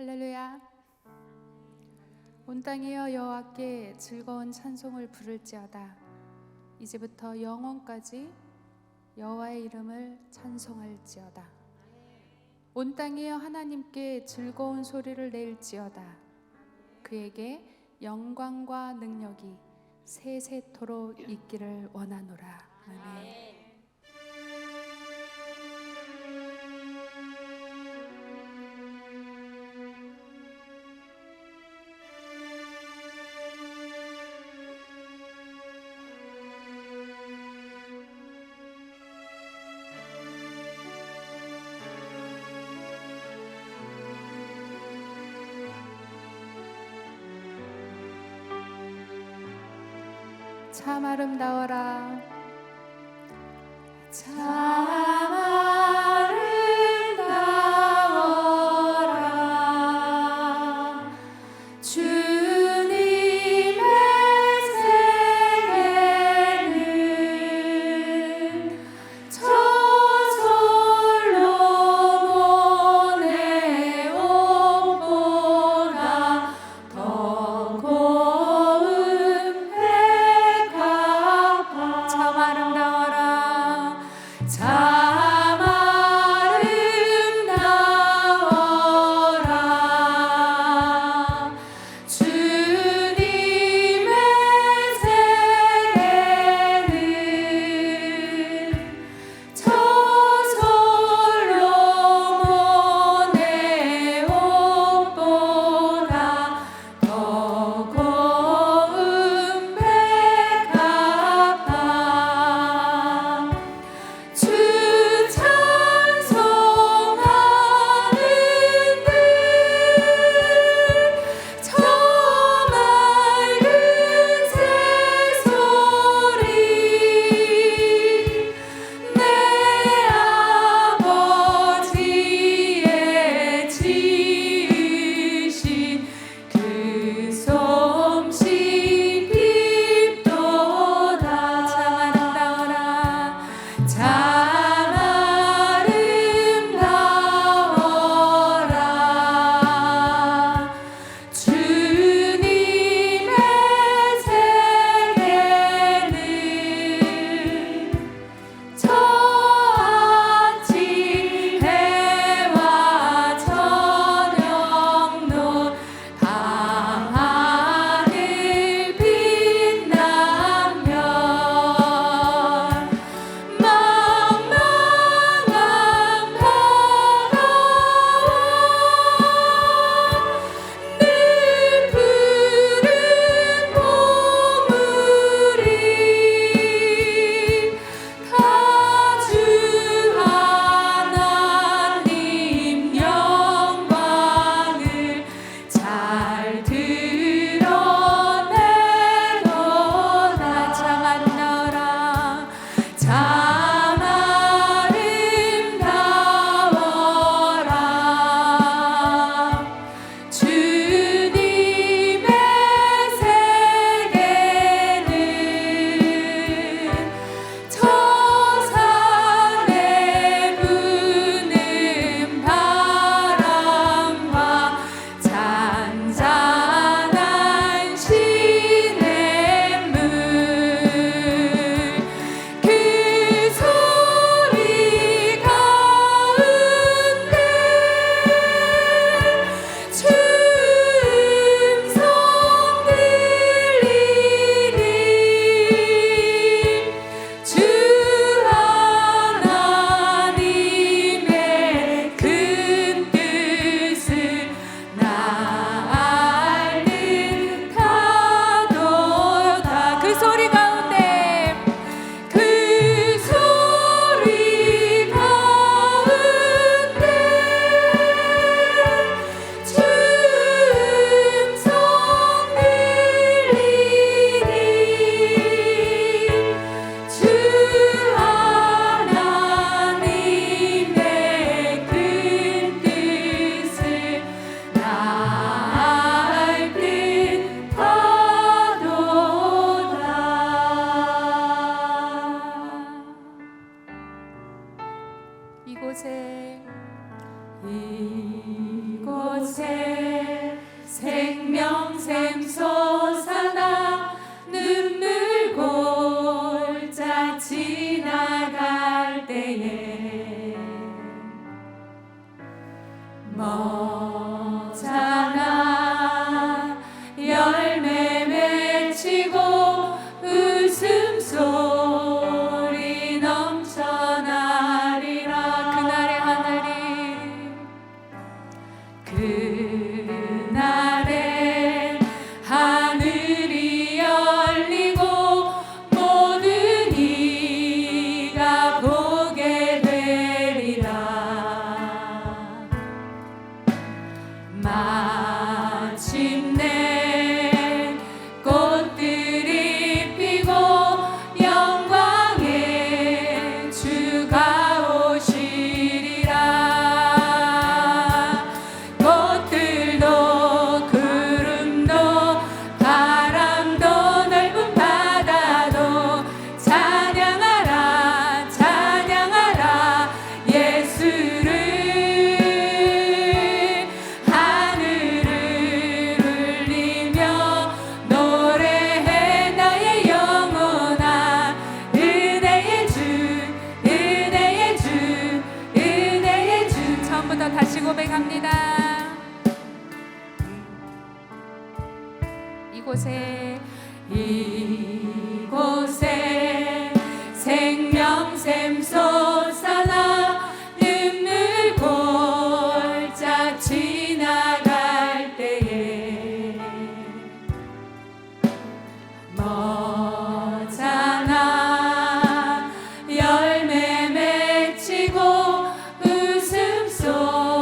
할렐루야. 온 땅이여 여호와께 즐거운 찬송을 부를지어다. 이제부터 영원까지 여호와의 이름을 찬송할지어다. 온 땅이여 하나님께 즐거운 소리를 낼지어다. 그에게 영광과 능력이 세세토록 있기를 원하노라. 아멘. 참 아름다워라. 참 아름다워라. 주님의 세계는 저절로 보내온 보다 더 고운 참 아름다워라. 참 마침내 꽃들이 피고 영광의 주가 오시리라. 꽃들도 구름도 바람도 넓은 바다도 찬양하라 찬양하라 예수를. 하늘을 울리며 노래해 나의 영혼아. 은혜의 주 은혜의 주 은혜의 주. 처음부터 다시 고백합니다. 이곳에 생명샘 솟아나 눈물 골짜 지나갈 때에 머잖아 열매 맺히고 웃음소리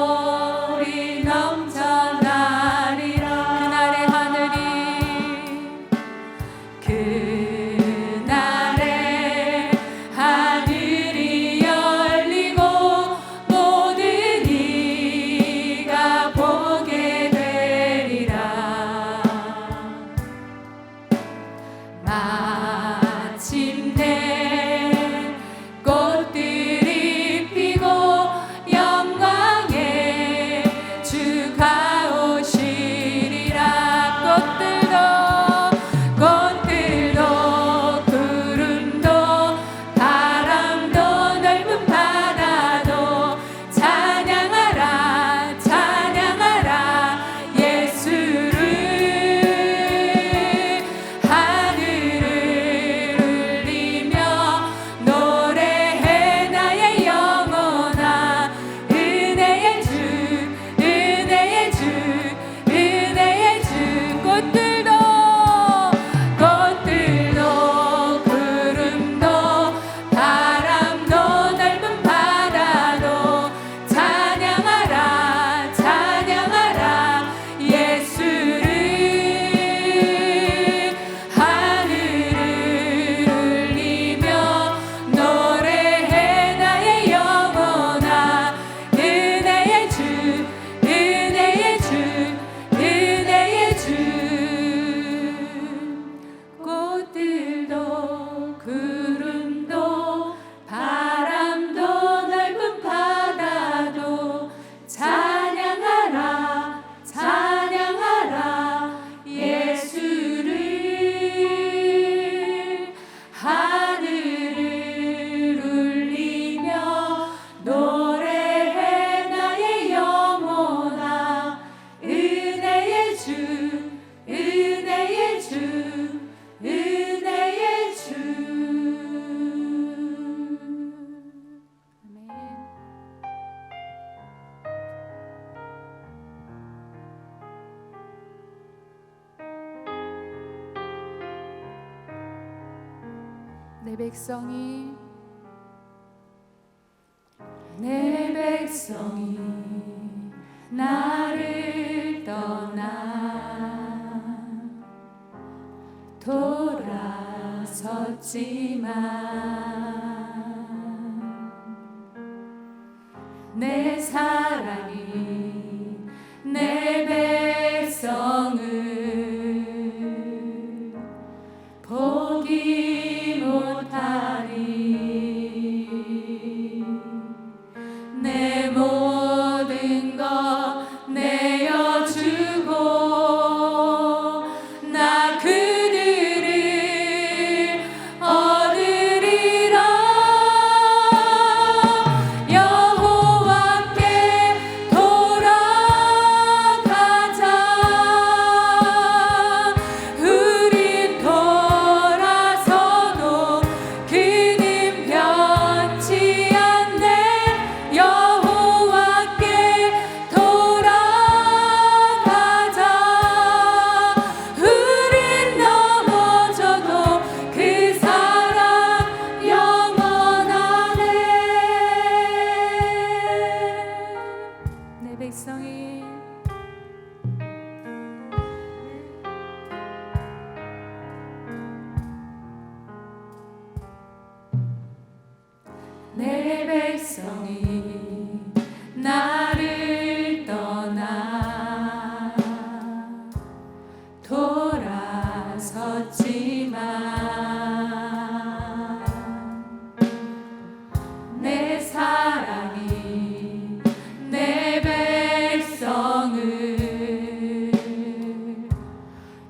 넘쳐나리라. 그날의 하늘이 그날에 하늘이 열리고 모든 이가 보게 되리라. 마침내 꽃들이 피고 영광의 주가 오시리라. 꽃들도 구름도 바람도 넓은 바다도 찬양하라 찬양하라 예수를. 하늘을 울리며 노래해 나의 영혼아. 은혜의 주 은혜의 주 은혜의 주. 꽃들도 구름도 바람도 넓은 바다도 찬양하라 찬양하라 예수를. 하늘을 울리며 노래해 나의 영혼아. 은혜의 주 은혜의 주 은혜의 주. 꽃들도 구름도 바람도 넓은 바다도 찬양하라 찬양하라 예수를. 하늘을 울리며 노래해 나의 영혼아. 은혜의 주 은혜의 주 은혜의 주. 아멘. 내 백성이 나를 떠나 돌아섰지만 내 사랑이 내 백성을 포기 못하리. 내 모든 것 내어주고 나 그들을 얻으리라. 여호와께 백성이 나를 떠나 돌아섰지만 내 사랑이 내 백성을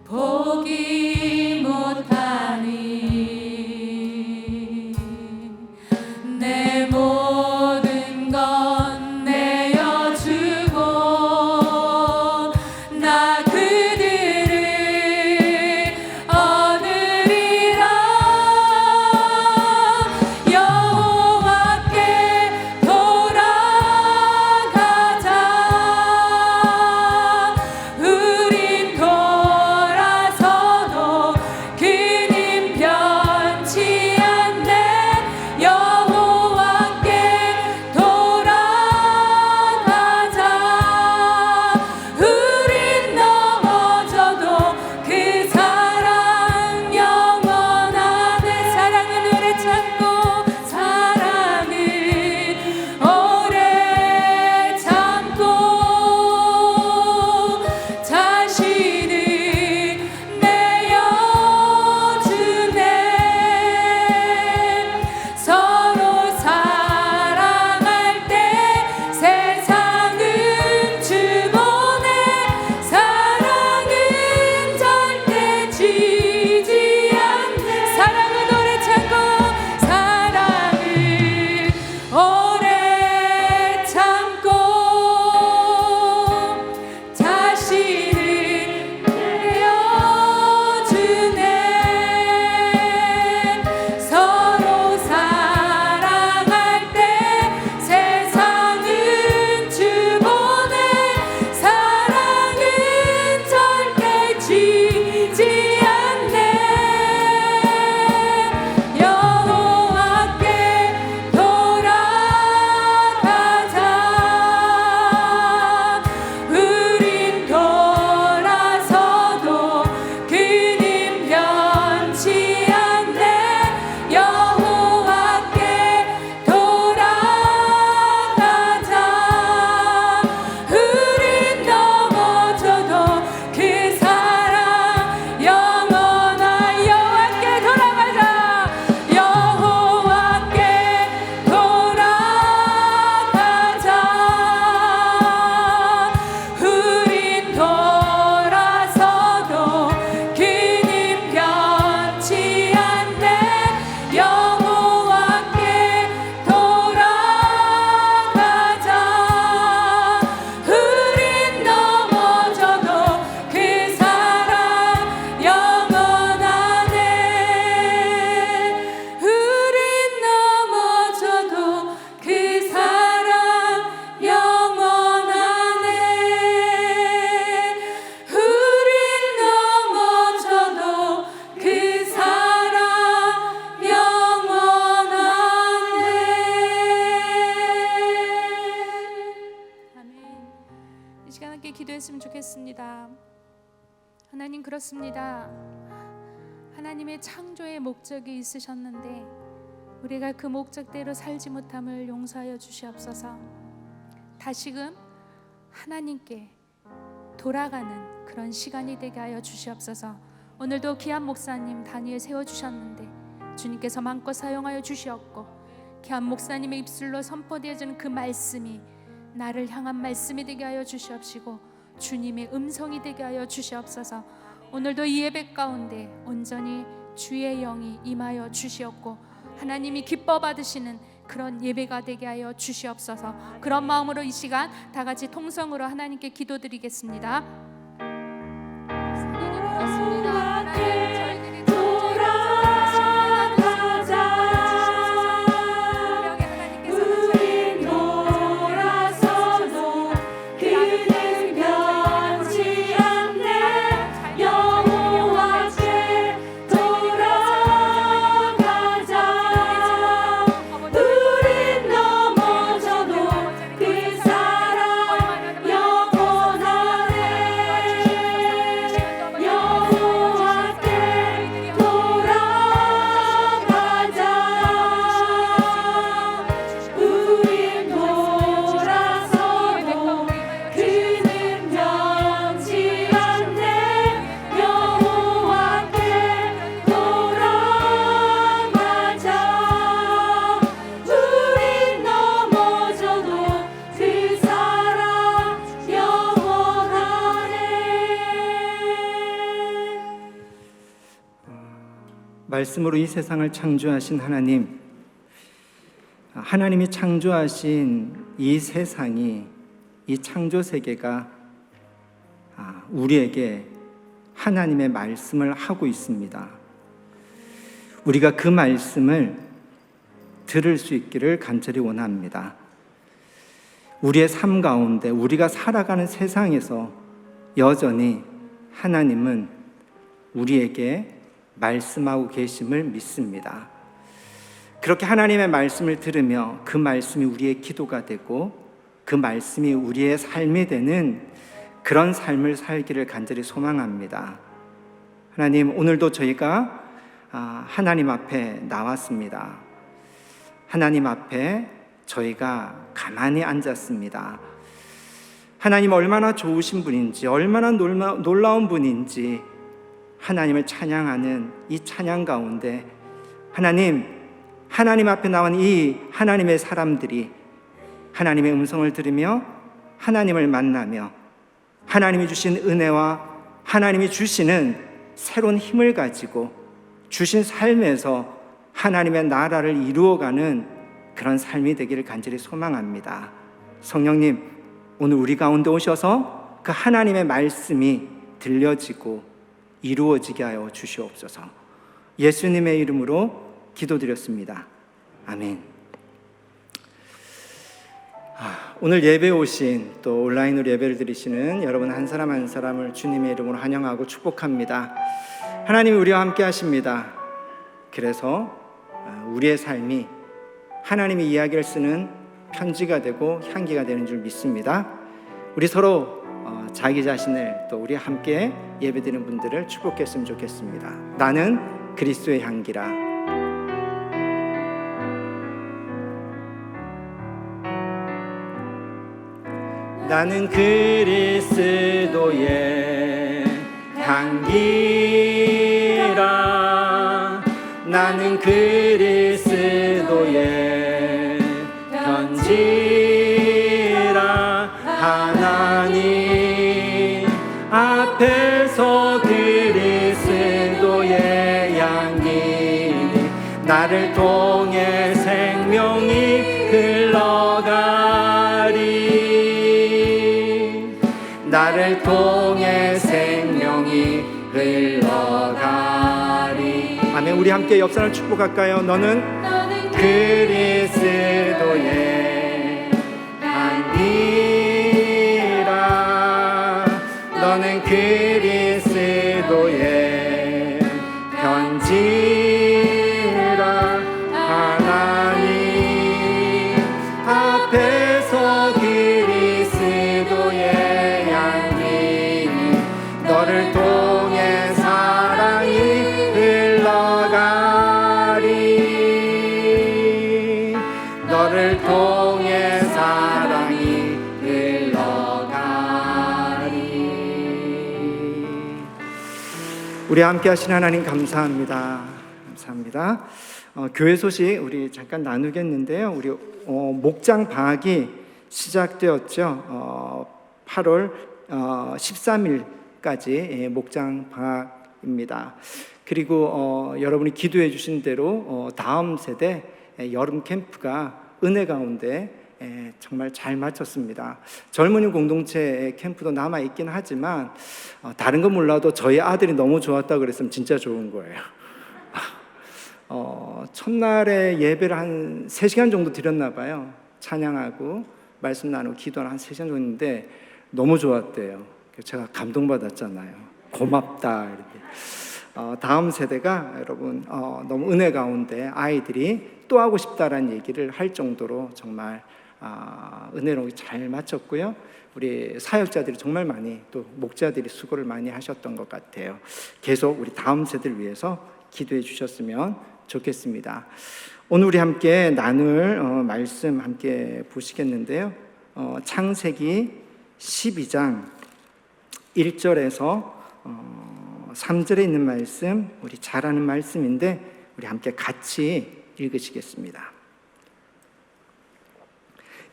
보기 못하니 내 모든 건 내어주고 나 그들을 얻으리라. 여호와께 돌아가자. 우린 돌아서도 그는 변치 않네. 여호와께 돌아가자. 우린 넘어져도 그 사랑 영원하네. 사랑은 오래 참고 사랑은 오래 참고 자신을 내어주네. 서로 사랑할 때 세상은 주보네. 사랑은 절대 지지 않네. 사랑은 오래 참고 사랑은 오래 참고 자신을 내어주네. 서로 사랑할 때 세상은 주보네. 사랑은 절대 지지 않네. 여호와께 돌아가자. 우린 돌아서도 그는 변치 않네. 여호와께 돌아가자. 우린 넘어져도 그 사랑 영원한. 여호와께 돌아가자. 여호와께 돌아가자. 우린 돌아서도 그는 변치 않네. 여호와께 돌아가자. 우린 넘어져도 그 사랑 영원하네. 우린 넘어져도 그 사랑 영원하네. 우린 넘어져도 그 사랑 영원하네. 아멘. 이 시간 함께 기도했으면 좋겠습니다. 하나님, 그렇습니다. 하나님의 창조의 목적이 있으셨는데 우리가 그 목적대로 살지 못함을 용서하여 주시옵소서. 다시금 하나님께 돌아가는 그런 시간이 되게 하여 주시옵소서. 오늘도 귀한 목사님 다니엘 세워주셨는데 주님께서 마음껏 사용하여 주시옵고 귀한 목사님의 입술로 선포되어지는 그 말씀이 나를 향한 말씀이 되게 하여 주시옵시고 주님의 음성이 되게 하여 주시옵소서. 오늘도 이 예배 가운데 온전히 주의 영이 임하여 주시옵고 하나님이 기뻐 받으시는 그런 예배가 되게 하여 주시옵소서. 그런 마음으로 이 시간 다 같이 통성으로 하나님께 기도드리겠습니다. 우린 넘어져도 그 사랑 영원하네. 말씀으로 이 세상을 창조하신 하나님, 하나님이 창조하신 이 세상이, 이 창조 세계가 우리에게 하나님의 말씀을 하고 있습니다. 우리가 그 말씀을 들을 수 있기를 간절히 원합니다. 우리의 삶 가운데, 우리가 살아가는 세상에서 여전히 하나님은 우리에게 말씀하고 계심을 믿습니다. 그렇게 하나님의 말씀을 들으며 그 말씀이 우리의 기도가 되고 그 말씀이 우리의 삶이 되는 그런 삶을 살기를 간절히 소망합니다. 하나님, 오늘도 저희가 하나님 앞에 나왔습니다. 하나님 앞에 저희가 가만히 앉았습니다. 하나님 얼마나 좋으신 분인지, 얼마나 놀라운 분인지 하나님을 찬양하는 이 찬양 가운데 하나님 앞에 나온 이 하나님의 사람들이 하나님의 음성을 들으며 하나님을 만나며 하나님이 주신 은혜와 하나님이 주시는 새로운 힘을 가지고 주신 삶에서 하나님의 나라를 이루어가는 그런 삶이 되기를 간절히 소망합니다. 성령님, 오늘 우리 가운데 오셔서 그 하나님의 말씀이 들려지고 이루어지게 하여 주시옵소서. 예수님의 이름으로 기도드렸습니다. 아멘. 오늘 예배 오신, 또 온라인으로 예배를 드리시는 여러분 한 사람 한 사람을 주님의 이름으로 환영하고 축복합니다. 하나님이 우리와 함께 하십니다. 그래서 우리의 삶이 하나님의 이야기를 쓰는 편지가 되고 향기가 되는 줄 믿습니다. 우리 서로 자기 자신을, 또 우리 함께 예배드리는 분들을 축복했으면 좋겠습니다. 나는 그리스도의 향기라. 나는 그리스도의 향기라. 나는 그리스도의 편지라. 하나님 앞에서 그리스도의 향기 나를 통해 생명이 흘러가리. 나를 통해 생명이 흘러가리. 아멘. 우리 함께 옆 사람을 축복할까요? 너는 그리스도의 향기라. 너는 그리스도의 편지라. 하나님 앞에서 그리스도의 향기 너를 통해 사랑이 흘러가리. 너를 통해 사랑이 흘러가리. 우리 함께 하신 하나님 감사합니다. 감사합니다. 교회 소식 우리 잠깐 나누겠는데요. 우리 목장 방학이 시작되었죠. 8월 13일까지 목장 방학입니다. 그리고 여러분이 기도해 주신 대로 다음 세대 여름 캠프가 은혜 가운데 정말 잘 마쳤습니다. 젊은이 공동체 캠프도 남아있긴 하지만 다른 건 몰라도 저희 아들이 너무 좋았다고 그랬으면 진짜 좋은 거예요. 첫날에 예배를 한 3시간 정도 드렸나 봐요. 찬양하고 말씀 나누고 기도를 한 3시간 정도 했는데 너무 좋았대요. 제가 감동받았잖아요. 고맙다 이렇게. 다음 세대가 여러분 너무 은혜 가운데 아이들이 또 하고 싶다라는 얘기를 할 정도로 정말 은혜롭게 잘 마쳤고요. 우리 사역자들이 정말 많이, 또 목자들이 수고를 많이 하셨던 것 같아요. 계속 우리 다음 세대를 위해서 기도해 주셨으면 좋겠습니다. 오늘 우리 함께 나눌 말씀 함께 보시겠는데요. 창세기 12장 1절에서 3절에 있는 말씀, 우리 잘 아는 말씀인데 우리 함께 같이 읽으시겠습니다.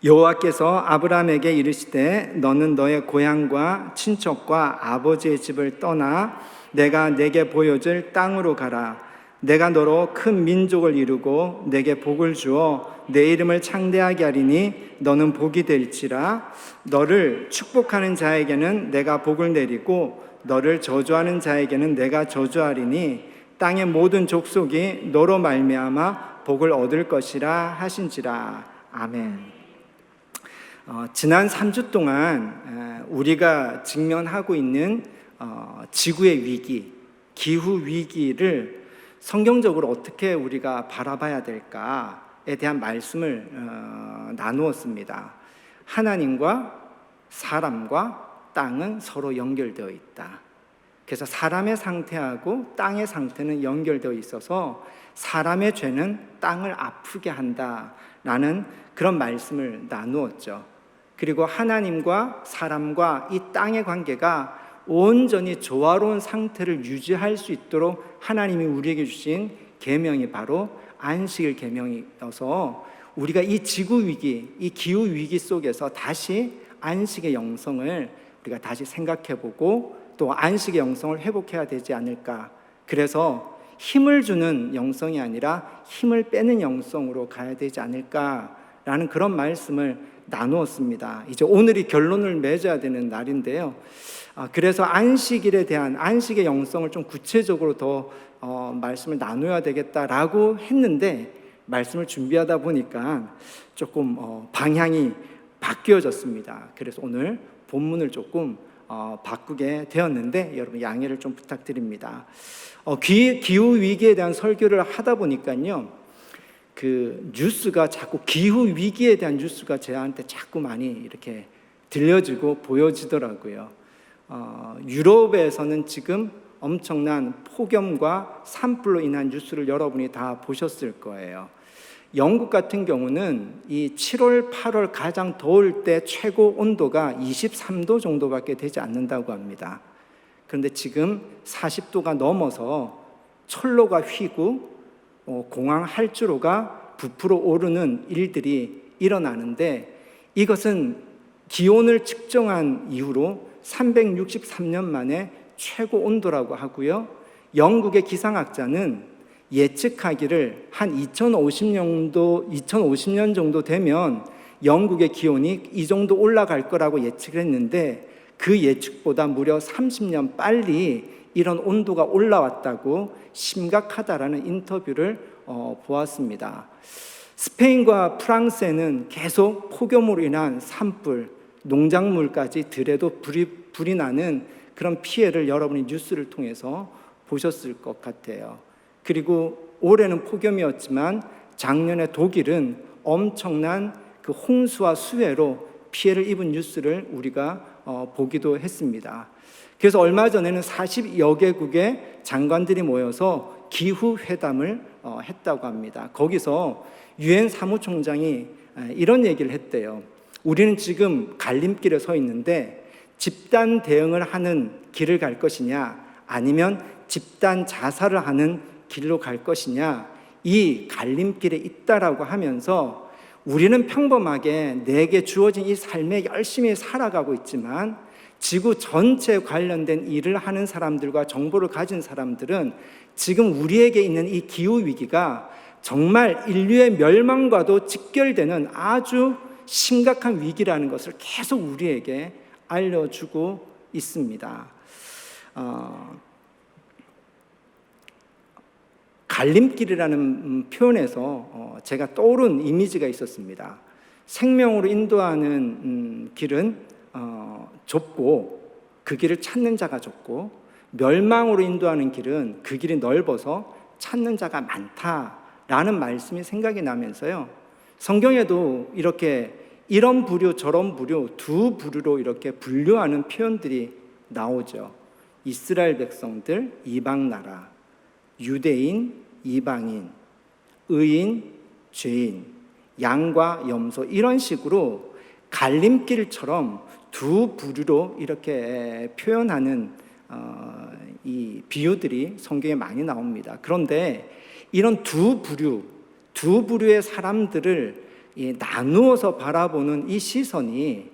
여호와께서 아브라함에게 이르시되 너는 너의 고향과 친척과 아버지의 집을 떠나 내가 내게 보여줄 땅으로 가라. 내가 너로 큰 민족을 이루고 내게 복을 주어 내 이름을 창대하게 하리니 너는 복이 될지라. 너를 축복하는 자에게는 내가 복을 내리고 너를 저주하는 자에게는 내가 저주하리니 땅의 모든 족속이 너로 말미암아 복을 얻을 것이라 하신지라. 아멘. 지난 3주 동안 우리가 직면하고 있는 지구의 위기, 기후 위기를 성경적으로 어떻게 우리가 바라봐야 될까에 대한 말씀을 나누었습니다. 하나님과 사람과 땅은 서로 연결되어 있다. 그래서 사람의 상태하고 땅의 상태는 연결되어 있어서 사람의 죄는 땅을 아프게 한다라는 그런 말씀을 나누었죠. 그리고 하나님과 사람과 이 땅의 관계가 온전히 조화로운 상태를 유지할 수 있도록 하나님이 우리에게 주신 계명이 바로 안식일 계명이어서 우리가 이 지구 위기, 이 기후 위기 속에서 다시 안식의 영성을 우리가 다시 생각해보고 또 안식의 영성을 회복해야 되지 않을까. 그래서 힘을 주는 영성이 아니라 힘을 빼는 영성으로 가야 되지 않을까라는 그런 말씀을 나누었습니다. 이제 오늘이 결론을 맺어야 되는 날인데요. 그래서 안식일에 대한 안식의 영성을 좀 구체적으로 더 말씀을 나눠야 되겠다라고 했는데 말씀을 준비하다 보니까 조금 방향이 바뀌어졌습니다. 그래서 오늘 본문을 조금 바꾸게 되었는데 여러분 양해를 좀 부탁드립니다. 기후 위기에 대한 설교를 하다 보니까요, 그 뉴스가 자꾸 기후 위기에 대한 뉴스가 저한테 자꾸 많이 이렇게 들려지고 보여지더라고요. 유럽에서는 지금 엄청난 폭염과 산불로 인한 뉴스를 여러분이 다 보셨을 거예요. 영국 같은 경우는 이 7월, 8월 가장 더울 때 최고 온도가 23도 정도밖에 되지 않는다고 합니다. 그런데 지금 40도가 넘어서 철로가 휘고 공항 활주로가 부풀어 오르는 일들이 일어나는데 이것은 기온을 측정한 이후로 363년 만에 최고 온도라고 하고요. 영국의 기상학자는 예측하기를 한 2050년 정도 되면 영국의 기온이 이 정도 올라갈 거라고 예측을 했는데 그 예측보다 무려 30년 빨리 이런 온도가 올라왔다고 심각하다라는 인터뷰를 보았습니다. 스페인과 프랑스에는 계속 폭염으로 인한 산불, 농작물까지 들에도 불이 나는 그런 피해를 여러분이 뉴스를 통해서 보셨을 것 같아요. 그리고 올해는 폭염이었지만 작년에 독일은 엄청난 그 홍수와 수해로 피해를 입은 뉴스를 우리가 보기도 했습니다. 그래서 얼마 전에는 40여 개국의 장관들이 모여서 기후회담을 했다고 합니다. 거기서 유엔 사무총장이 이런 얘기를 했대요. 우리는 지금 갈림길에 서 있는데 집단 대응을 하는 길을 갈 것이냐 아니면 집단 자살을 하는 길로 갈 것이냐, 이 갈림길에 있다라고 하면서 우리는 평범하게 내게 주어진 이 삶에 열심히 살아가고 있지만 지구 전체에 관련된 일을 하는 사람들과 정보를 가진 사람들은 지금 우리에게 있는 이 기후 위기가 정말 인류의 멸망과도 직결되는 아주 심각한 위기라는 것을 계속 우리에게 알려주고 있습니다. 갈림길이라는 표현에서 제가 떠오른 이미지가 있었습니다. 생명으로 인도하는 길은 좁고 그 길을 찾는 자가 적고, 멸망으로 인도하는 길은 그 길이 넓어서 찾는 자가 많다라는 말씀이 생각이 나면서요, 성경에도 이렇게 이런 부류 저런 부류 두 부류로 이렇게 분류하는 표현들이 나오죠. 이스라엘 백성들, 이방 나라, 유대인, 이방인, 의인, 죄인, 양과 염소, 이런 식으로 갈림길처럼 두 부류로 이렇게 표현하는 이 비유들이 성경에 많이 나옵니다. 그런데 이런 두 부류의 사람들을 나누어서 바라보는 이 시선이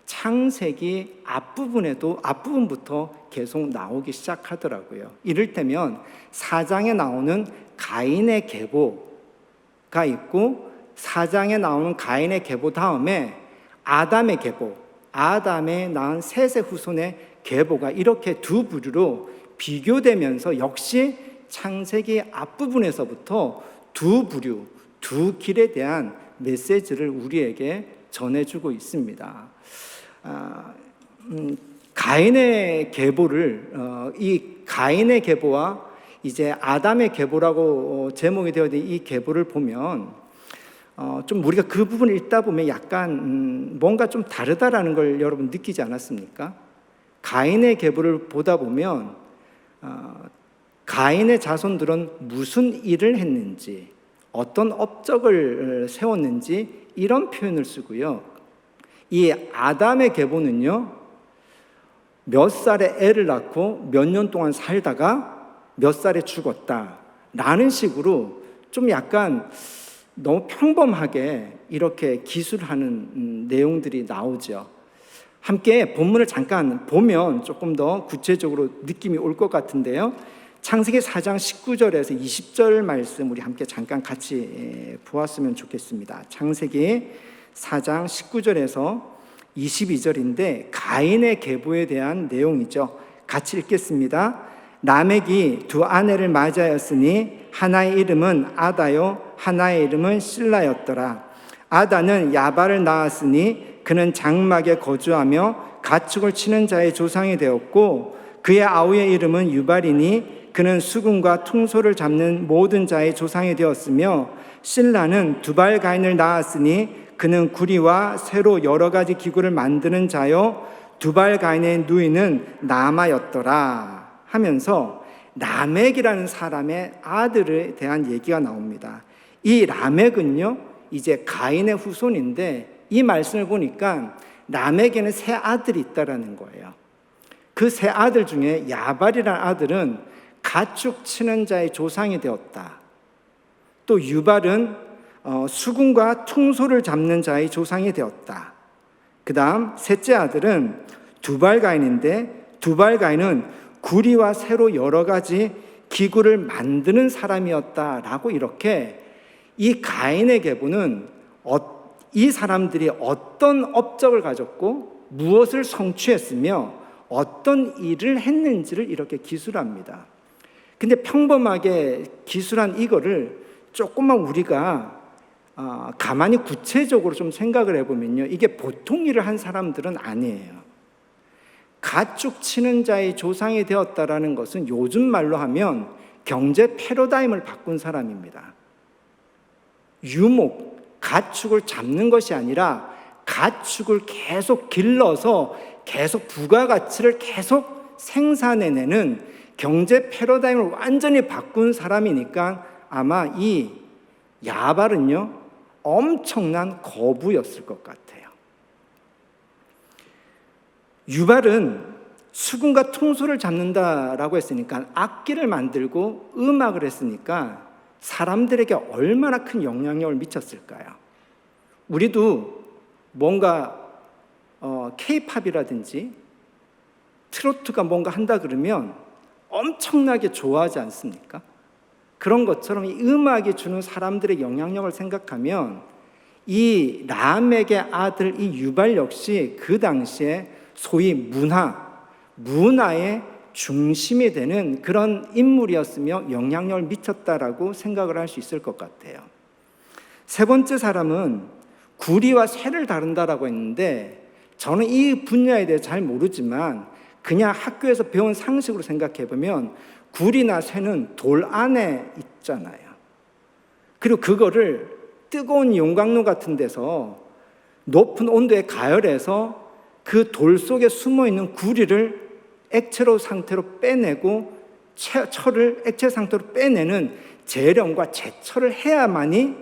창세기 앞부분부터 계속 나오기 시작하더라고요. 이를테면 4장에 나오는 가인의 계보가 있고 4장에 나오는 가인의 계보 다음에 아담의 계보, 아담에 낳은 셋의 후손의 계보가 이렇게 두 부류로 비교되면서 역시 창세기 앞부분에서부터 두 부류, 두 길에 대한 메시지를 우리에게 전해주고 있습니다. 가인의 계보를 이 가인의 계보와 이제 아담의 계보라고 제목이 되어 있는 이 계보를 보면 좀 우리가 그 부분을 읽다 보면 약간 뭔가 좀 다르다라는 걸 여러분 느끼지 않았습니까? 가인의 계보를 보다 보면 가인의 자손들은 무슨 일을 했는지, 어떤 업적을 세웠는지 이런 표현을 쓰고요. 이 아담의 계보는요, 몇 살에 애를 낳고 몇 년 동안 살다가 몇 살에 죽었다 라는 식으로 좀 약간 너무 평범하게 이렇게 기술하는 내용들이 나오죠. 함께 본문을 잠깐 보면 조금 더 구체적으로 느낌이 올 것 같은데요. 창세기 4장 19절에서 20절 말씀 우리 함께 잠깐 같이 보았으면 좋겠습니다. 창세기 4장 19절에서 22절인데 가인의 계보에 대한 내용이죠. 같이 읽겠습니다. 라멕이 두 아내를 맞이하였으니 하나의 이름은 아다요 하나의 이름은 실라였더라. 아다는 야발을 낳았으니 그는 장막에 거주하며 가축을 치는 자의 조상이 되었고 그의 아우의 이름은 유발이니 그는 수금과 퉁소를 잡는 모든 자의 조상이 되었으며 실라는 두발 가인을 낳았으니 그는 구리와 쇠로 여러 가지 기구를 만드는 자요 두발 가인의 누이는 나마였더라 하면서 라멕이라는 사람의 아들에 대한 얘기가 나옵니다. 이 라멕은요 이제 가인의 후손인데 이 말씀을 보니까 라멕에는 세 아들이 있다라는 거예요. 그 세 아들 중에 야발이라는 아들은 가축 치는 자의 조상이 되었다. 또 유발은 수금과 퉁소를 잡는 자의 조상이 되었다. 그 다음 셋째 아들은 두발가인인데 두발가인은 구리와 쇠로 여러 가지 기구를 만드는 사람이었다라고 이렇게 이 가인의 계보는 이 사람들이 어떤 업적을 가졌고 무엇을 성취했으며 어떤 일을 했는지를 이렇게 기술합니다. 근데 평범하게 기술한 이거를 조금만 우리가 가만히 구체적으로 좀 생각을 해보면요, 이게 보통 일을 한 사람들은 아니에요. 가축 치는 자의 조상이 되었다라는 것은 요즘 말로 하면 경제 패러다임을 바꾼 사람입니다. 유목, 가축을 잡는 것이 아니라 가축을 계속 길러서 계속 부가가치를 계속 생산해내는 경제 패러다임을 완전히 바꾼 사람이니까 아마 이 야발은요 엄청난 거부였을 것 같아요. 유발은 수금과 퉁소를 잡는다라고 했으니까 악기를 만들고 음악을 했으니까 사람들에게 얼마나 큰 영향력을 미쳤을까요? 우리도 뭔가 K-팝이라든지 트로트가 뭔가 한다 그러면 엄청나게 좋아하지 않습니까? 그런 것처럼 이 음악이 주는 사람들의 영향력을 생각하면 이 라멕의 아들 이 유발 역시 그 당시에 소위 문화의 중심이 되는 그런 인물이었으며 영향력을 미쳤다라고 생각을 할 수 있을 것 같아요. 세 번째 사람은 구리와 쇠를 다룬다라고 했는데 저는 이 분야에 대해 잘 모르지만 그냥 학교에서 배운 상식으로 생각해 보면 구리나 쇠는 돌 안에 있잖아요. 그리고 그거를 뜨거운 용광로 같은 데서 높은 온도에 가열해서 그 돌 속에 숨어 있는 구리를 액체로 상태로 빼내고 철을 액체 상태로 빼내는 재련과 제철을 해야만이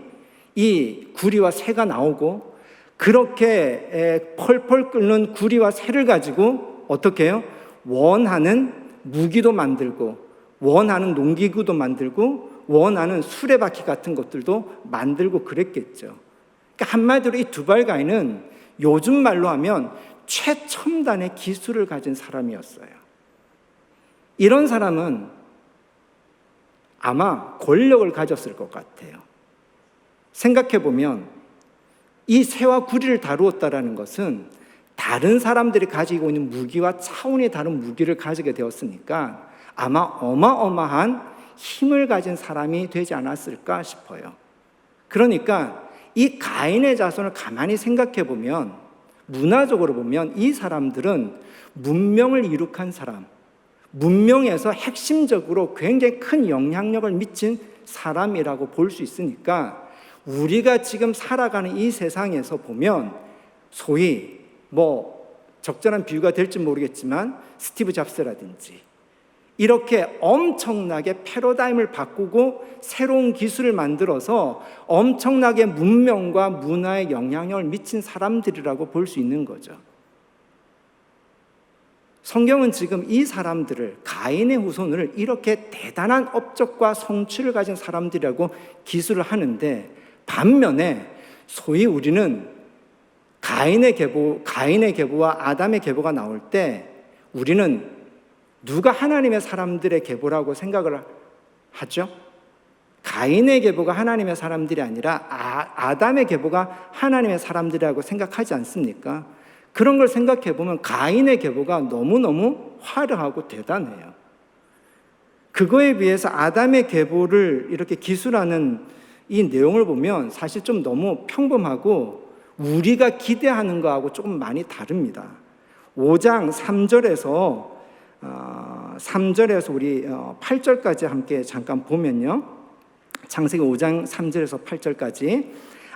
이 구리와 쇠가 나오고 그렇게 펄펄 끓는 구리와 쇠를 가지고 어떻게 해요? 원하는 무기도 만들고 원하는 농기구도 만들고 원하는 수레바퀴 같은 것들도 만들고 그랬겠죠. 그러니까 한마디로 이 두발가인은 요즘 말로 하면 최첨단의 기술을 가진 사람이었어요. 이런 사람은 아마 권력을 가졌을 것 같아요. 생각해 보면 이 새와 구리를 다루었다라는 것은 다른 사람들이 가지고 있는 무기와 차원이 다른 무기를 가지게 되었으니까 아마 어마어마한 힘을 가진 사람이 되지 않았을까 싶어요. 그러니까 이 가인의 자손을 가만히 생각해 보면, 문화적으로 보면 이 사람들은 문명을 이룩한 사람, 문명에서 핵심적으로 굉장히 큰 영향력을 미친 사람이라고 볼 수 있으니까 우리가 지금 살아가는 이 세상에서 보면 소위 적절한 비유가 될지 모르겠지만 스티브 잡스라든지 이렇게 엄청나게 패러다임을 바꾸고 새로운 기술을 만들어서 엄청나게 문명과 문화에 영향력을 미친 사람들이라고 볼 수 있는 거죠. 성경은 지금 이 사람들을, 가인의 후손을 이렇게 대단한 업적과 성취를 가진 사람들이라고 기술을 하는데, 반면에 소위 우리는 가인의 계보와 아담의 계보가 나올 때 우리는 누가 하나님의 사람들의 계보라고 생각을 하죠? 가인의 계보가 하나님의 사람들이 아니라 아담의 계보가 하나님의 사람들이라고 생각하지 않습니까? 그런 걸 생각해 보면 가인의 계보가 너무너무 화려하고 대단해요. 그거에 비해서 아담의 계보를 이렇게 기술하는 이 내용을 보면 사실 좀 너무 평범하고 우리가 기대하는 거하고 조금 많이 다릅니다. 5장 3절에서 우리 8절까지 함께 잠깐 보면요. 창세기 5장 3절에서 8절까지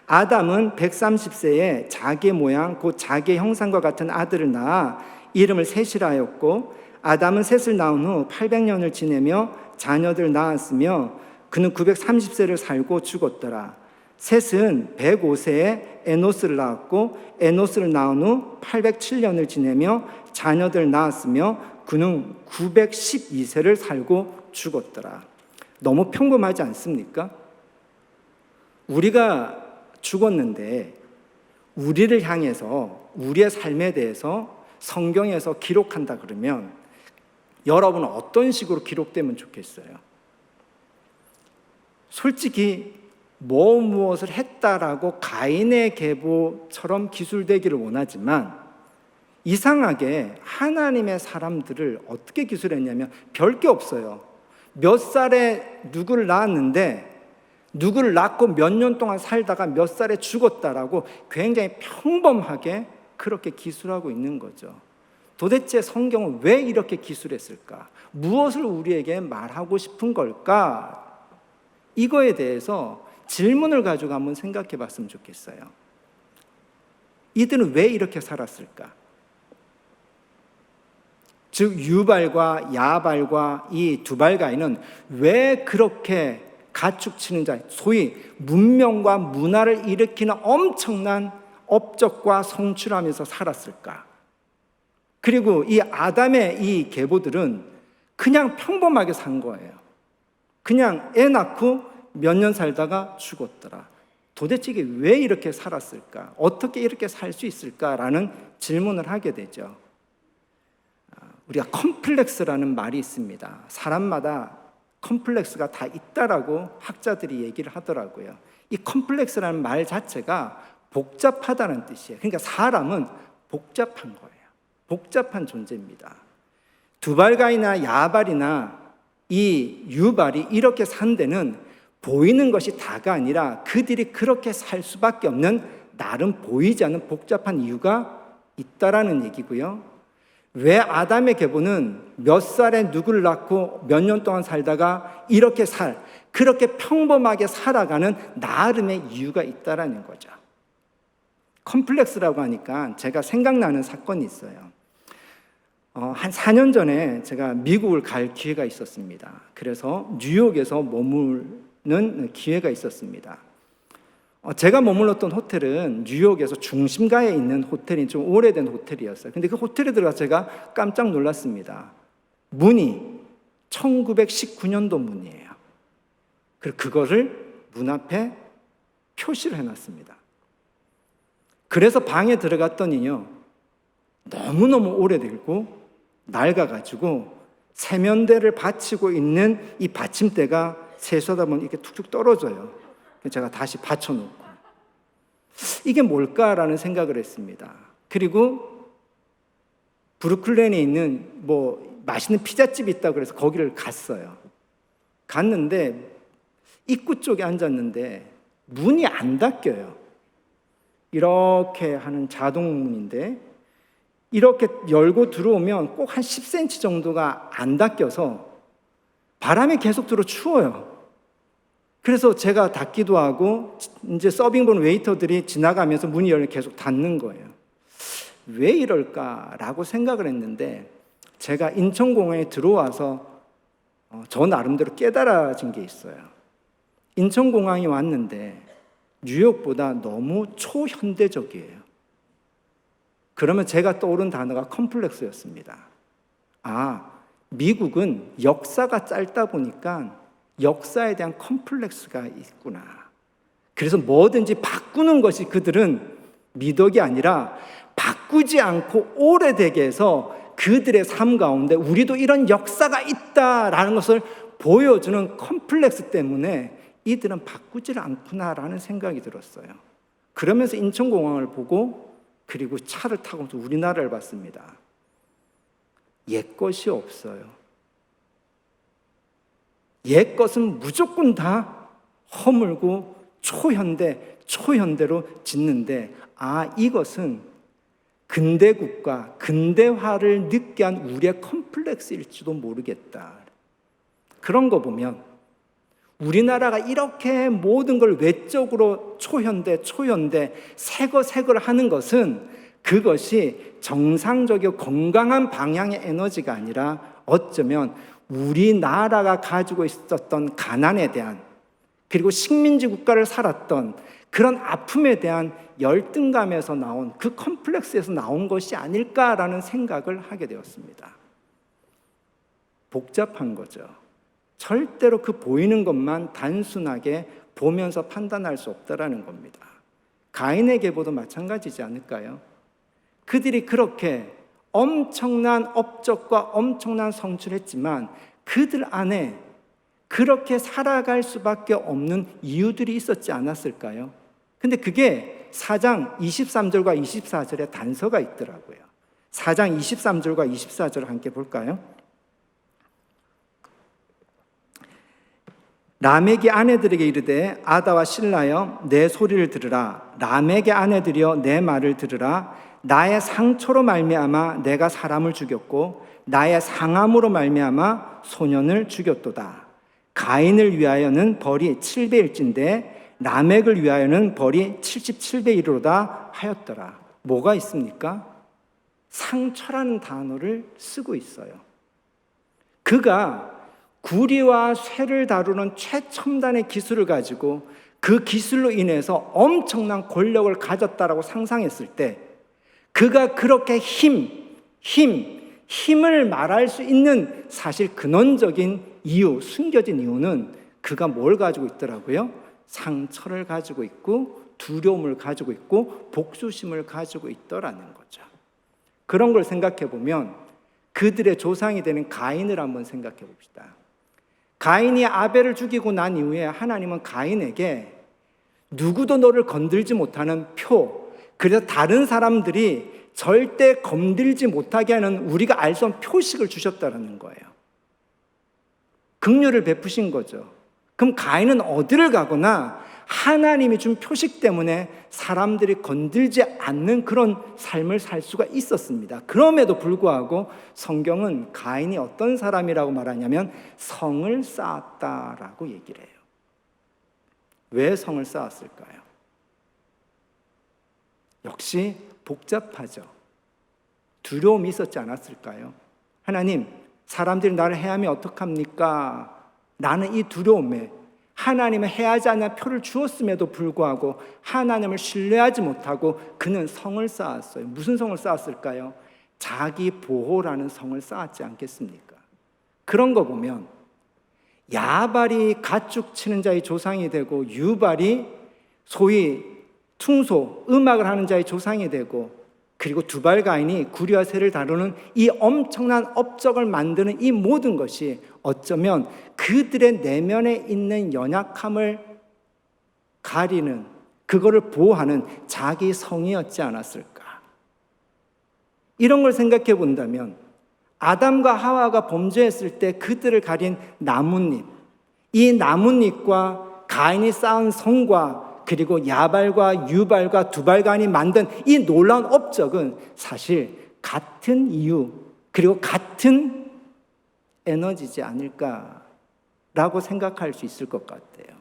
아담은 130세에 자기의 모양 곧 자기의 형상과 같은 아들을 낳아 이름을 셋이라 하였고, 아담은 셋을 낳은 후 800년을 지내며 자녀들을 낳았으며 그는 930세를 살고 죽었더라. 셋은 105세에 에노스를 낳았고 에노스를 낳은 후 807년을 지내며 자녀들을 낳았으며 그는 912세를 살고 죽었더라. 너무 평범하지 않습니까? 우리가 죽었는데 우리를 향해서 우리의 삶에 대해서 성경에서 기록한다 그러면 여러분은 어떤 식으로 기록되면 좋겠어요? 솔직히 무엇을 했다라고 가인의 계보처럼 기술되기를 원하지만 이상하게 하나님의 사람들을 어떻게 기술했냐면 별게 없어요. 몇 살에 누구를 낳았는데 누구를 낳고 몇 년 동안 살다가 몇 살에 죽었다라고 굉장히 평범하게 그렇게 기술하고 있는 거죠. 도대체 성경은 왜 이렇게 기술했을까? 무엇을 우리에게 말하고 싶은 걸까? 이거에 대해서 질문을 가지고 한번 생각해 봤으면 좋겠어요. 이들은 왜 이렇게 살았을까? 즉 유발과 야발과 이 두발가인은 왜 그렇게 가축치는 자, 소위 문명과 문화를 일으키는 엄청난 업적과 성취를 하면서 살았을까? 그리고 이 아담의 이 계보들은 그냥 평범하게 산 거예요. 그냥 애 낳고 몇 년 살다가 죽었더라. 도대체 이게 왜 이렇게 살았을까? 어떻게 이렇게 살 수 있을까라는 질문을 하게 되죠. 우리가 컴플렉스라는 말이 있습니다. 사람마다 컴플렉스가 다 있다라고 학자들이 얘기를 하더라고요. 이 컴플렉스라는 말 자체가 복잡하다는 뜻이에요. 그러니까 사람은 복잡한 거예요. 복잡한 존재입니다. 두발가이나 야발이나 이 유발이 이렇게 산 데는 보이는 것이 다가 아니라 그들이 그렇게 살 수밖에 없는 나름 보이지 않는 복잡한 이유가 있다라는 얘기고요. 왜 아담의 계보는 몇 살에 누구를 낳고 몇 년 동안 살다가 그렇게 평범하게 살아가는 나름의 이유가 있다라는 거죠. 컴플렉스라고 하니까 제가 생각나는 사건이 있어요. 한 4년 전에 제가 미국을 갈 기회가 있었습니다. 그래서 뉴욕에서 머무는 기회가 있었습니다. 제가 머물렀던 호텔은 뉴욕에서 중심가에 있는 호텔인 좀 오래된 호텔이었어요. 근데 그 호텔에 들어가서 제가 깜짝 놀랐습니다. 문이 1919년도 문이에요. 그리고 그거를 문 앞에 표시를 해놨습니다. 그래서 방에 들어갔더니요, 너무너무 오래되고 낡아가지고 세면대를 받치고 있는 이 받침대가 세수하다 보면 이렇게 툭툭 떨어져요. 제가 다시 받쳐놓고 이게 뭘까라는 생각을 했습니다. 그리고 브루클린에 있는 맛있는 피자집이 있다고 그래서 거기를 갔어요. 갔는데 입구 쪽에 앉았는데 문이 안 닫혀요. 이렇게 하는 자동문인데 이렇게 열고 들어오면 꼭 한 10cm 정도가 안 닫혀서 바람이 계속 들어 추워요. 그래서 제가 닫기도 하고 이제 서빙 보는 웨이터들이 지나가면서 문이 열면 계속 닫는 거예요. 왜 이럴까라고 생각을 했는데 제가 인천공항에 들어와서 저 나름대로 깨달아진 게 있어요. 인천공항에 왔는데 뉴욕보다 너무 초현대적이에요. 그러면 제가 떠오른 단어가 컴플렉스였습니다. 미국은 역사가 짧다 보니까 역사에 대한 컴플렉스가 있구나. 그래서 뭐든지 바꾸는 것이 그들은 미덕이 아니라 바꾸지 않고 오래되게 해서 그들의 삶 가운데 우리도 이런 역사가 있다라는 것을 보여주는 컴플렉스 때문에 이들은 바꾸지를 않구나라는 생각이 들었어요. 그러면서 인천공항을 보고 그리고 차를 타고 우리나라를 봤습니다. 옛것이 없어요. 옛것은 무조건 다 허물고 초현대로 짓는데 이것은 근대국가, 근대화를 늦게 한 우리의 컴플렉스일지도 모르겠다. 그런 거 보면 우리나라가 이렇게 모든 걸 외적으로 초현대, 새거를 하는 것은 그것이 정상적이고 건강한 방향의 에너지가 아니라 어쩌면 우리나라가 가지고 있었던 가난에 대한 그리고 식민지 국가를 살았던 그런 아픔에 대한 열등감에서 나온 그 컴플렉스에서 나온 것이 아닐까라는 생각을 하게 되었습니다. 복잡한 거죠. 절대로 그 보이는 것만 단순하게 보면서 판단할 수 없다라는 겁니다. 가인의 계보도 마찬가지지 않을까요? 그들이 그렇게 엄청난 업적과 엄청난 성취를 했지만 그들 안에 그렇게 살아갈 수밖에 없는 이유들이 있었지 않았을까요? 근데 그게 4장 23절과 24절에 단서가 있더라고요. 4장 23절과 24절을 함께 볼까요? 라멕이 아내들에게 이르되 아다와 실라여 내 소리를 들으라. 라멕의 아내들이여 내 말을 들으라. 나의 상처로 말미암아 내가 사람을 죽였고 나의 상함으로 말미암아 소년을 죽였도다. 가인을 위하여는 벌이 7배일진데 라멕을 위하여는 벌이 77배1로다 하였더라. 뭐가 있습니까? 상처라는 단어를 쓰고 있어요. 그가 구리와 쇠를 다루는 최첨단의 기술을 가지고 그 기술로 인해서 엄청난 권력을 가졌다라고 상상했을 때 그가 그렇게 힘을 말할 수 있는 사실 근원적인 이유, 숨겨진 이유는 그가 뭘 가지고 있더라고요? 상처를 가지고 있고 두려움을 가지고 있고 복수심을 가지고 있더라는 거죠. 그런 걸 생각해 보면 그들의 조상이 되는 가인을 한번 생각해 봅시다. 가인이 아벨을 죽이고 난 이후에 하나님은 가인에게 누구도 너를 건들지 못하는 표, 그래서 다른 사람들이 절대 건들지 못하게 하는 우리가 알 수 없는 표식을 주셨다는 거예요. 긍휼을 베푸신 거죠. 그럼 가인은 어디를 가거나 하나님이 준 표식 때문에 사람들이 건들지 않는 그런 삶을 살 수가 있었습니다. 그럼에도 불구하고 성경은 가인이 어떤 사람이라고 말하냐면 성을 쌓았다라고 얘기를 해요. 왜 성을 쌓았을까요? 역시 복잡하죠. 두려움이 있었지 않았을까요? 하나님, 사람들이 나를 해하면 어떡합니까? 나는 이 두려움에 하나님을 해하지 않는 표를 주었음에도 불구하고 하나님을 신뢰하지 못하고 그는 성을 쌓았어요. 무슨 성을 쌓았을까요? 자기 보호라는 성을 쌓았지 않겠습니까? 그런 거 보면 야발이 가축 치는 자의 조상이 되고 유발이 소위 퉁소, 음악을 하는 자의 조상이 되고 그리고 두발가인이 구리와 새를 다루는 이 엄청난 업적을 만드는 이 모든 것이 어쩌면 그들의 내면에 있는 연약함을 가리는, 그거를 보호하는 자기 성이었지 않았을까. 이런 걸 생각해 본다면 아담과 하와가 범죄했을 때 그들을 가린 나뭇잎, 이 나뭇잎과 가인이 쌓은 성과 그리고 야발과 유발과 두발간이 만든 이 놀라운 업적은 사실 같은 이유 그리고 같은 에너지지 않을까라고 생각할 수 있을 것 같아요.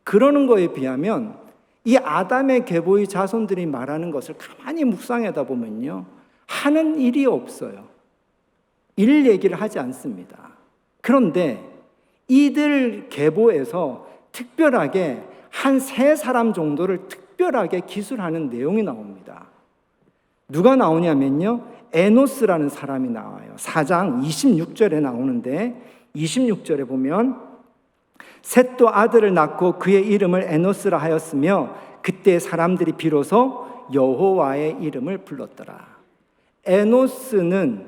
그러는 거에 비하면 이 아담의 계보의 자손들이 말하는 것을 가만히 묵상하다 보면요, 하는 일이 없어요. 일 얘기를 하지 않습니다. 그런데 이들 계보에서 특별하게 한 세 사람 정도를 특별하게 기술하는 내용이 나옵니다. 누가 나오냐면요, 에노스라는 사람이 나와요. 4장 26절에 나오는데 26절에 보면 셋도 아들을 낳고 그의 이름을 에노스라 하였으며 그때 사람들이 비로소 여호와의 이름을 불렀더라. 에노스는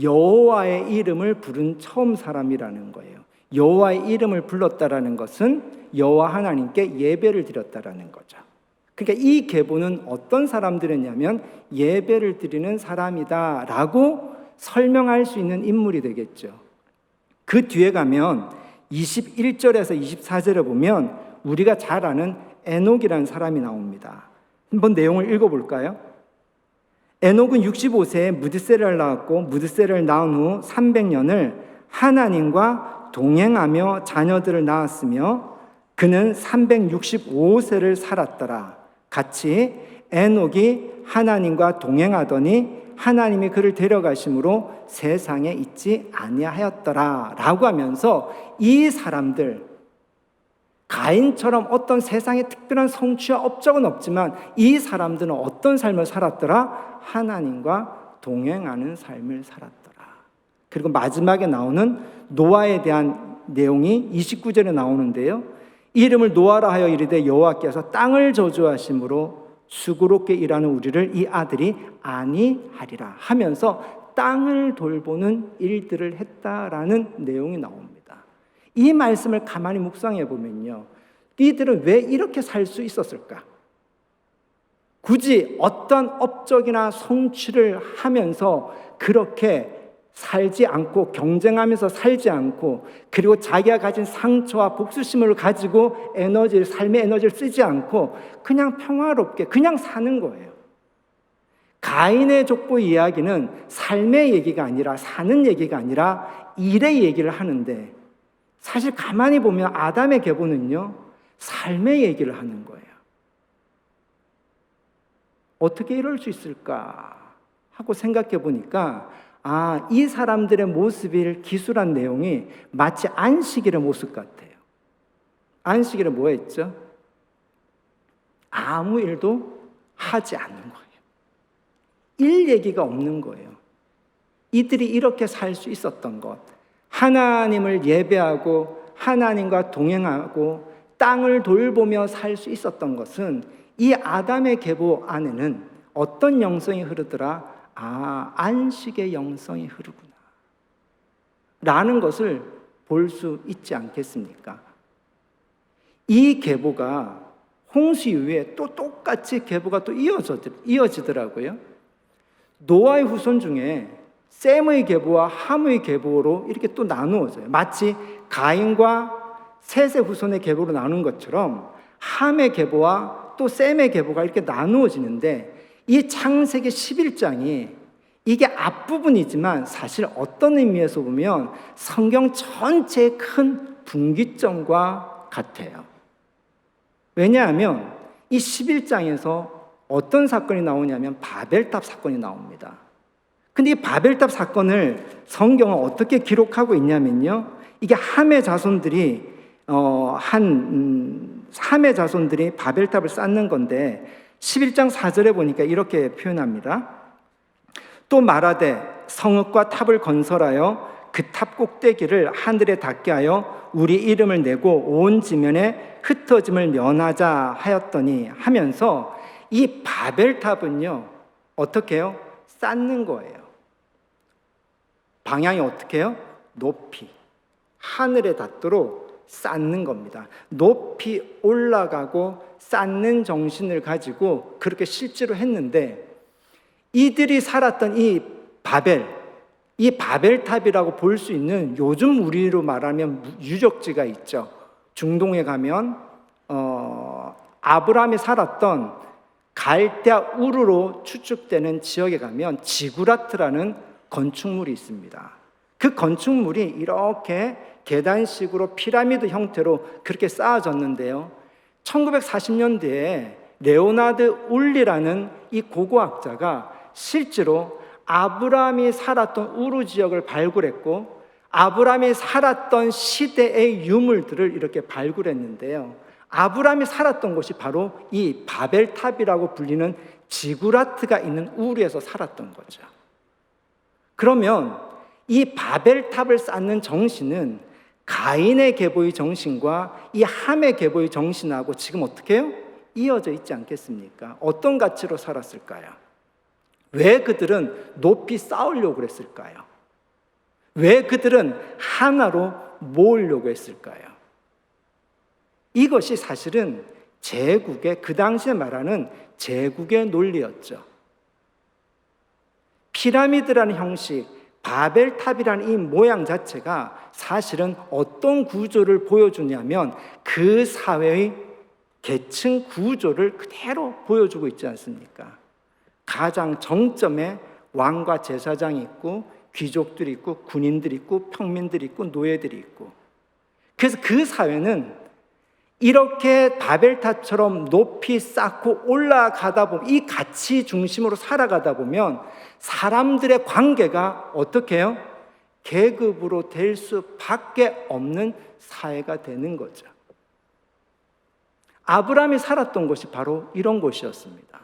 여호와의 이름을 부른 처음 사람이라는 거예요. 여호와의 이름을 불렀다라는 것은 여호와 하나님께 예배를 드렸다라는 거죠. 그러니까 이 계보는 어떤 사람들이냐면 예배를 드리는 사람이다라고 설명할 수 있는 인물이 되겠죠. 그 뒤에 가면 21절에서 24절에 보면 우리가 잘 아는 에녹이라는 사람이 나옵니다. 한번 내용을 읽어볼까요? 에녹은 65세에 무드셀을 낳았고 무드셀을 낳은 후 300년을 하나님과 동행하며 자녀들을 낳았으며 그는 365세를 살았더라. 같이 에녹이 하나님과 동행하더니 하나님이 그를 데려가심으로 세상에 있지 아니하였더라 라고 하면서 이 사람들, 가인처럼 어떤 세상에 특별한 성취와 업적은 없지만 이 사람들은 어떤 삶을 살았더라? 하나님과 동행하는 삶을 살았더라. 그리고 마지막에 나오는 노아에 대한 내용이 29절에 나오는데요, 이름을 노아라 하여 이르되 여호와께서 땅을 저주하심으로 수고롭게 일하는 우리를 이 아들이 아니하리라 하면서 땅을 돌보는 일들을 했다라는 내용이 나옵니다. 이 말씀을 가만히 묵상해 보면요, 이들은 왜 이렇게 살 수 있었을까? 굳이 어떤 업적이나 성취를 하면서 그렇게 살지 않고, 경쟁하면서 살지 않고, 그리고 자기가 가진 상처와 복수심을 가지고 삶의 에너지를 쓰지 않고 그냥 평화롭게 그냥 사는 거예요. 가인의 족보 이야기는 삶의 얘기가 아니라, 사는 얘기가 아니라 일의 얘기를 하는데, 사실 가만히 보면 아담의 계보는요, 삶의 얘기를 하는 거예요. 어떻게 이럴 수 있을까 하고 생각해 보니까 이 사람들의 모습을 기술한 내용이 마치 안식일의 모습 같아요. 안식일에 뭐 했죠? 아무 일도 하지 않는 거예요. 일 얘기가 없는 거예요. 이들이 이렇게 살 수 있었던 것, 하나님을 예배하고 하나님과 동행하고 땅을 돌보며 살 수 있었던 것은 이 아담의 계보 안에는 어떤 영성이 흐르더라? 안식의 영성이 흐르구나 라는 것을 볼 수 있지 않겠습니까? 이 계보가 홍수 이후에 또 똑같이 계보가 또 이어지더라고요. 노아의 후손 중에 셈의 계보와 함의 계보로 이렇게 또 나누어져요. 마치 가인과 셋의 후손의 계보로 나눈 것처럼 함의 계보와 또 셈의 계보가 이렇게 나누어지는데, 이 창세기 11장이 이게 앞부분이지만 사실 어떤 의미에서 보면 성경 전체의 큰 분기점과 같아요. 왜냐하면 이 11장에서 어떤 사건이 나오냐면 바벨탑 사건이 나옵니다. 근데 이 바벨탑 사건을 성경은 어떻게 기록하고 있냐면요, 이게 함의 자손들이 함의 자손들이 바벨탑을 쌓는 건데 11장 4절에 보니까 이렇게 표현합니다. 또 말하되 성읍과 탑을 건설하여 그 탑 꼭대기를 하늘에 닿게 하여 우리 이름을 내고 온 지면에 흩어짐을 면하자 하였더니 하면서 이 바벨탑은요, 어떻게 해요? 쌓는 거예요. 방향이 어떻게 해요? 높이, 하늘에 닿도록 쌓는 겁니다. 높이 올라가고 쌓는 정신을 가지고 그렇게 실제로 했는데, 이들이 살았던 이 바벨탑이라고 볼 수 있는, 요즘 우리로 말하면 유적지가 있죠. 중동에 가면 아브라함이 살았던 갈대아 우르로 추측되는 지역에 가면 지구라트라는 건축물이 있습니다. 그 건축물이 이렇게 계단식으로 피라미드 형태로 그렇게 쌓아졌는데요, 1940년대에 레오나드 울리라는 이 고고학자가 실제로 아브라함이 살았던 우르 지역을 발굴했고, 아브라함이 살았던 시대의 유물들을 이렇게 발굴했는데요, 아브라함이 살았던 곳이 바로 이 바벨탑이라고 불리는 지구라트가 있는 우르에서 살았던 거죠. 그러면 이 바벨탑을 쌓는 정신은 가인의 계보의 정신과 이 함의 계보의 정신하고 지금 어떻게 해요? 이어져 있지 않겠습니까? 어떤 가치로 살았을까요? 왜 그들은 높이 쌓으려고 그랬을까요? 왜 그들은 하나로 모으려고 했을까요? 이것이 사실은 제국의, 그 당시에 말하는 제국의 논리였죠. 피라미드라는 형식, 바벨탑이라는 이 모양 자체가 사실은 어떤 구조를 보여주냐면 그 사회의 계층 구조를 그대로 보여주고 있지 않습니까? 가장 정점에 왕과 제사장이 있고, 귀족들이 있고, 군인들이 있고, 평민들이 있고, 노예들이 있고. 그래서 그 사회는 이렇게 바벨탑처럼 높이 쌓고 올라가다 보면, 이 가치 중심으로 살아가다 보면 사람들의 관계가 어떻게 해요? 계급으로 될 수밖에 없는 사회가 되는 거죠. 아브라함이 살았던 곳이 바로 이런 곳이었습니다.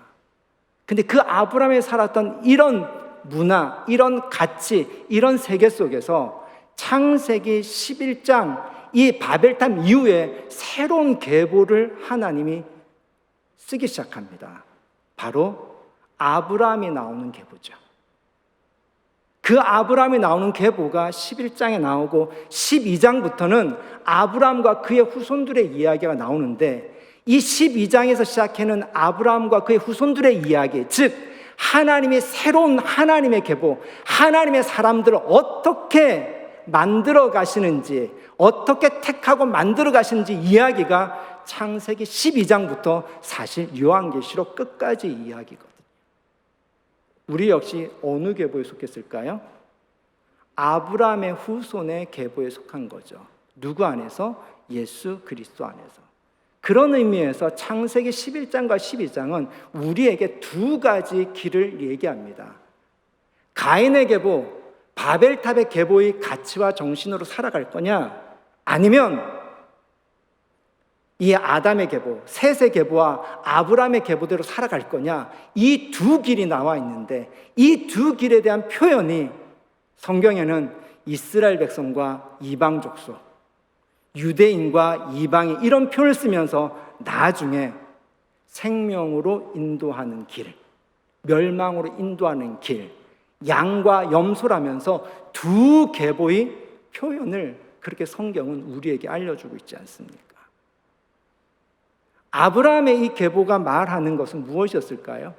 근데 그 아브라함이 살았던 이런 문화, 이런 가치, 이런 세계 속에서 창세기 11장 이 바벨탑 이후에 새로운 계보를 하나님이 쓰기 시작합니다. 바로 아브라함이 나오는 계보죠. 그 아브라함이 나오는 계보가 11장에 나오고 12장부터는 아브라함과 그의 후손들의 이야기가 나오는데, 이 12장에서 시작하는 아브라함과 그의 후손들의 이야기, 즉 하나님이 새로운 하나님의 계보, 하나님의 사람들을 어떻게 만들어 가시는지, 어떻게 택하고 만들어 가시는지 이야기가 창세기 12장부터 사실 요한계시록 끝까지 이야기거든요. 우리 역시 어느 계보에 속했을까요? 아브라함의 후손의 계보에 속한 거죠. 누구 안에서? 예수 그리스도 안에서. 그런 의미에서 창세기 11장과 12장은 우리에게 두 가지 길을 얘기합니다. 가인의 계보, 바벨탑의 계보의 가치와 정신으로 살아갈 거냐, 아니면 이 아담의 계보, 셋의 계보와 아브라함의 계보대로 살아갈 거냐, 이 두 길이 나와 있는데, 이 두 길에 대한 표현이 성경에는 이스라엘 백성과 이방 족속, 유대인과 이방인, 이런 표현을 쓰면서 나중에 생명으로 인도하는 길, 멸망으로 인도하는 길, 양과 염소라면서 두 계보의 표현을 그렇게 성경은 우리에게 알려주고 있지 않습니까? 아브라함의 이 계보가 말하는 것은 무엇이었을까요?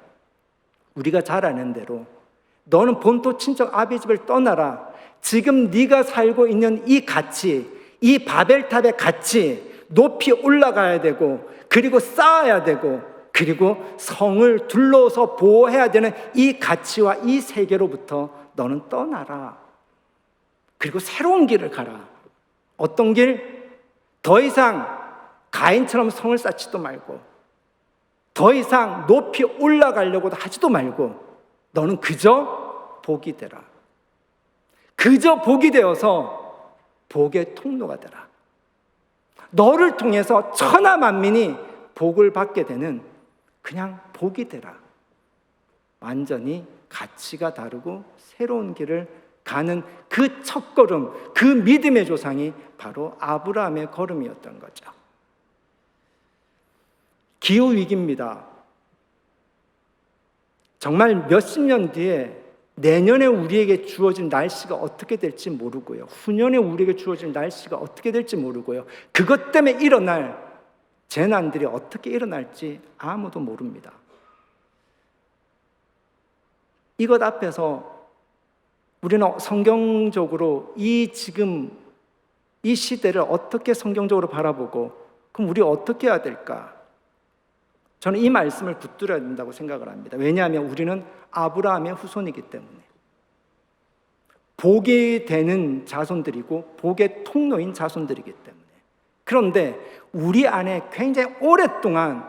우리가 잘 아는 대로 너는 본토 친척 아비 집을 떠나라. 지금 네가 살고 있는 이 가치, 이 바벨탑의 가치, 높이 올라가야 되고, 그리고 쌓아야 되고, 그리고 성을 둘러서 보호해야 되는 이 가치와 이 세계로부터 너는 떠나라. 그리고 새로운 길을 가라. 어떤 길? 더 이상 가인처럼 성을 쌓지도 말고, 더 이상 높이 올라가려고도 하지도 말고, 너는 그저 복이 되라. 그저 복이 되어서 복의 통로가 되라. 너를 통해서 천하 만민이 복을 받게 되는 그냥 복이 되라. 완전히 가치가 다르고 새로운 길을 가는 그 첫걸음, 그 믿음의 조상이 바로 아브라함의 걸음이었던 거죠. 기후위기입니다. 정말 몇십 년 뒤에 내년에 우리에게 주어진 날씨가 어떻게 될지 모르고요. 후년에 우리에게 주어진 날씨가 어떻게 될지 모르고요. 그것 때문에 일어날 재난들이 어떻게 일어날지 아무도 모릅니다. 이것 앞에서 우리는 성경적으로 지금 이 시대를 어떻게 성경적으로 바라보고 그럼 우리 어떻게 해야 될까? 저는 이 말씀을 붙들어야 된다고 생각을 합니다. 왜냐하면 우리는 아브라함의 후손이기 때문에 복이 되는 자손들이고 복의 통로인 자손들이기 때문에. 그런데 우리 안에 굉장히 오랫동안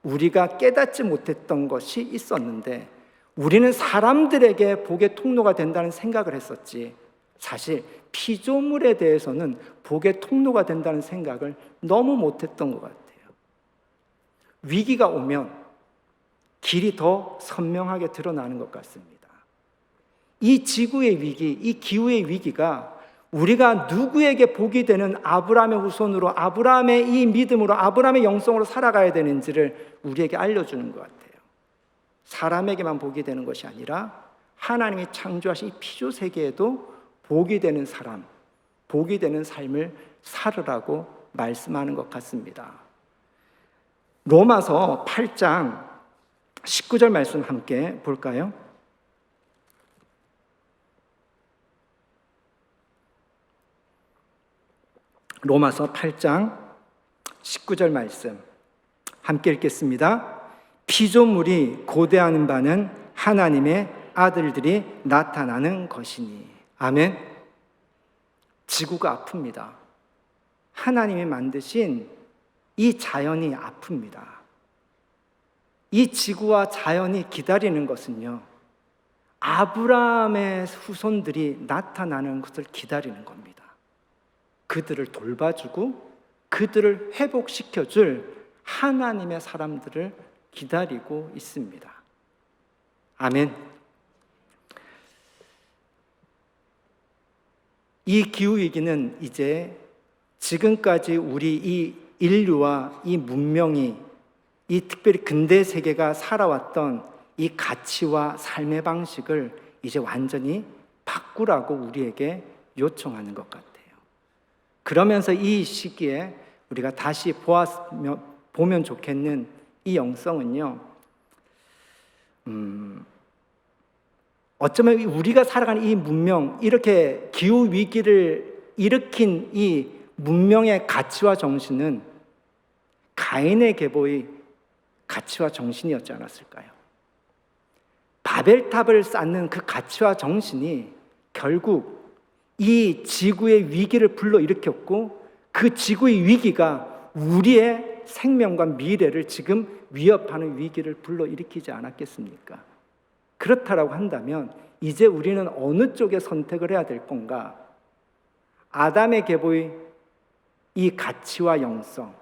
우리가 깨닫지 못했던 것이 있었는데 우리는 사람들에게 복의 통로가 된다는 생각을 했었지, 사실 피조물에 대해서는 복의 통로가 된다는 생각을 너무 못했던 것 같아요. 위기가 오면 길이 더 선명하게 드러나는 것 같습니다. 이 지구의 위기, 이 기후의 위기가 우리가 누구에게 복이 되는 아브라함의 후손으로, 아브라함의 이 믿음으로, 아브라함의 영성으로 살아가야 되는지를 우리에게 알려주는 것 같아요. 사람에게만 복이 되는 것이 아니라 하나님이 창조하신 이 피조 세계에도 복이 되는 사람, 복이 되는 삶을 살으라고 말씀하는 것 같습니다. 로마서 8장 19절 말씀 함께 볼까요? 로마서 8장 19절 말씀 함께 읽겠습니다. 피조물이 고대하는 바는 하나님의 아들들이 나타나는 것이니. 아멘. 지구가 아픕니다. 하나님이 만드신 이 자연이 아픕니다. 이 지구와 자연이 기다리는 것은요, 아브라함의 후손들이 나타나는 것을 기다리는 겁니다. 그들을 돌봐주고 그들을 회복시켜줄 하나님의 사람들을 기다리고 있습니다. 아멘. 이 기후위기는 이제 지금까지 우리 이 인류와 이 문명이, 이 특별히 근대 세계가 살아왔던 이 가치와 삶의 방식을 이제 완전히 바꾸라고 우리에게 요청하는 것 같아요. 그러면서 이 시기에 우리가 다시 보면 좋겠는 이 영성은요, 어쩌면 우리가 살아가는 이 문명, 이렇게 기후 위기를 일으킨 이 문명의 가치와 정신은 가인의 계보의 가치와 정신이었지 않았을까요? 바벨탑을 쌓는 그 가치와 정신이 결국 이 지구의 위기를 불러일으켰고, 그 지구의 위기가 우리의 생명과 미래를 지금 위협하는 위기를 불러일으키지 않았겠습니까? 그렇다라고 한다면 이제 우리는 어느 쪽에 선택을 해야 될 건가? 아담의 계보의 이 가치와 영성,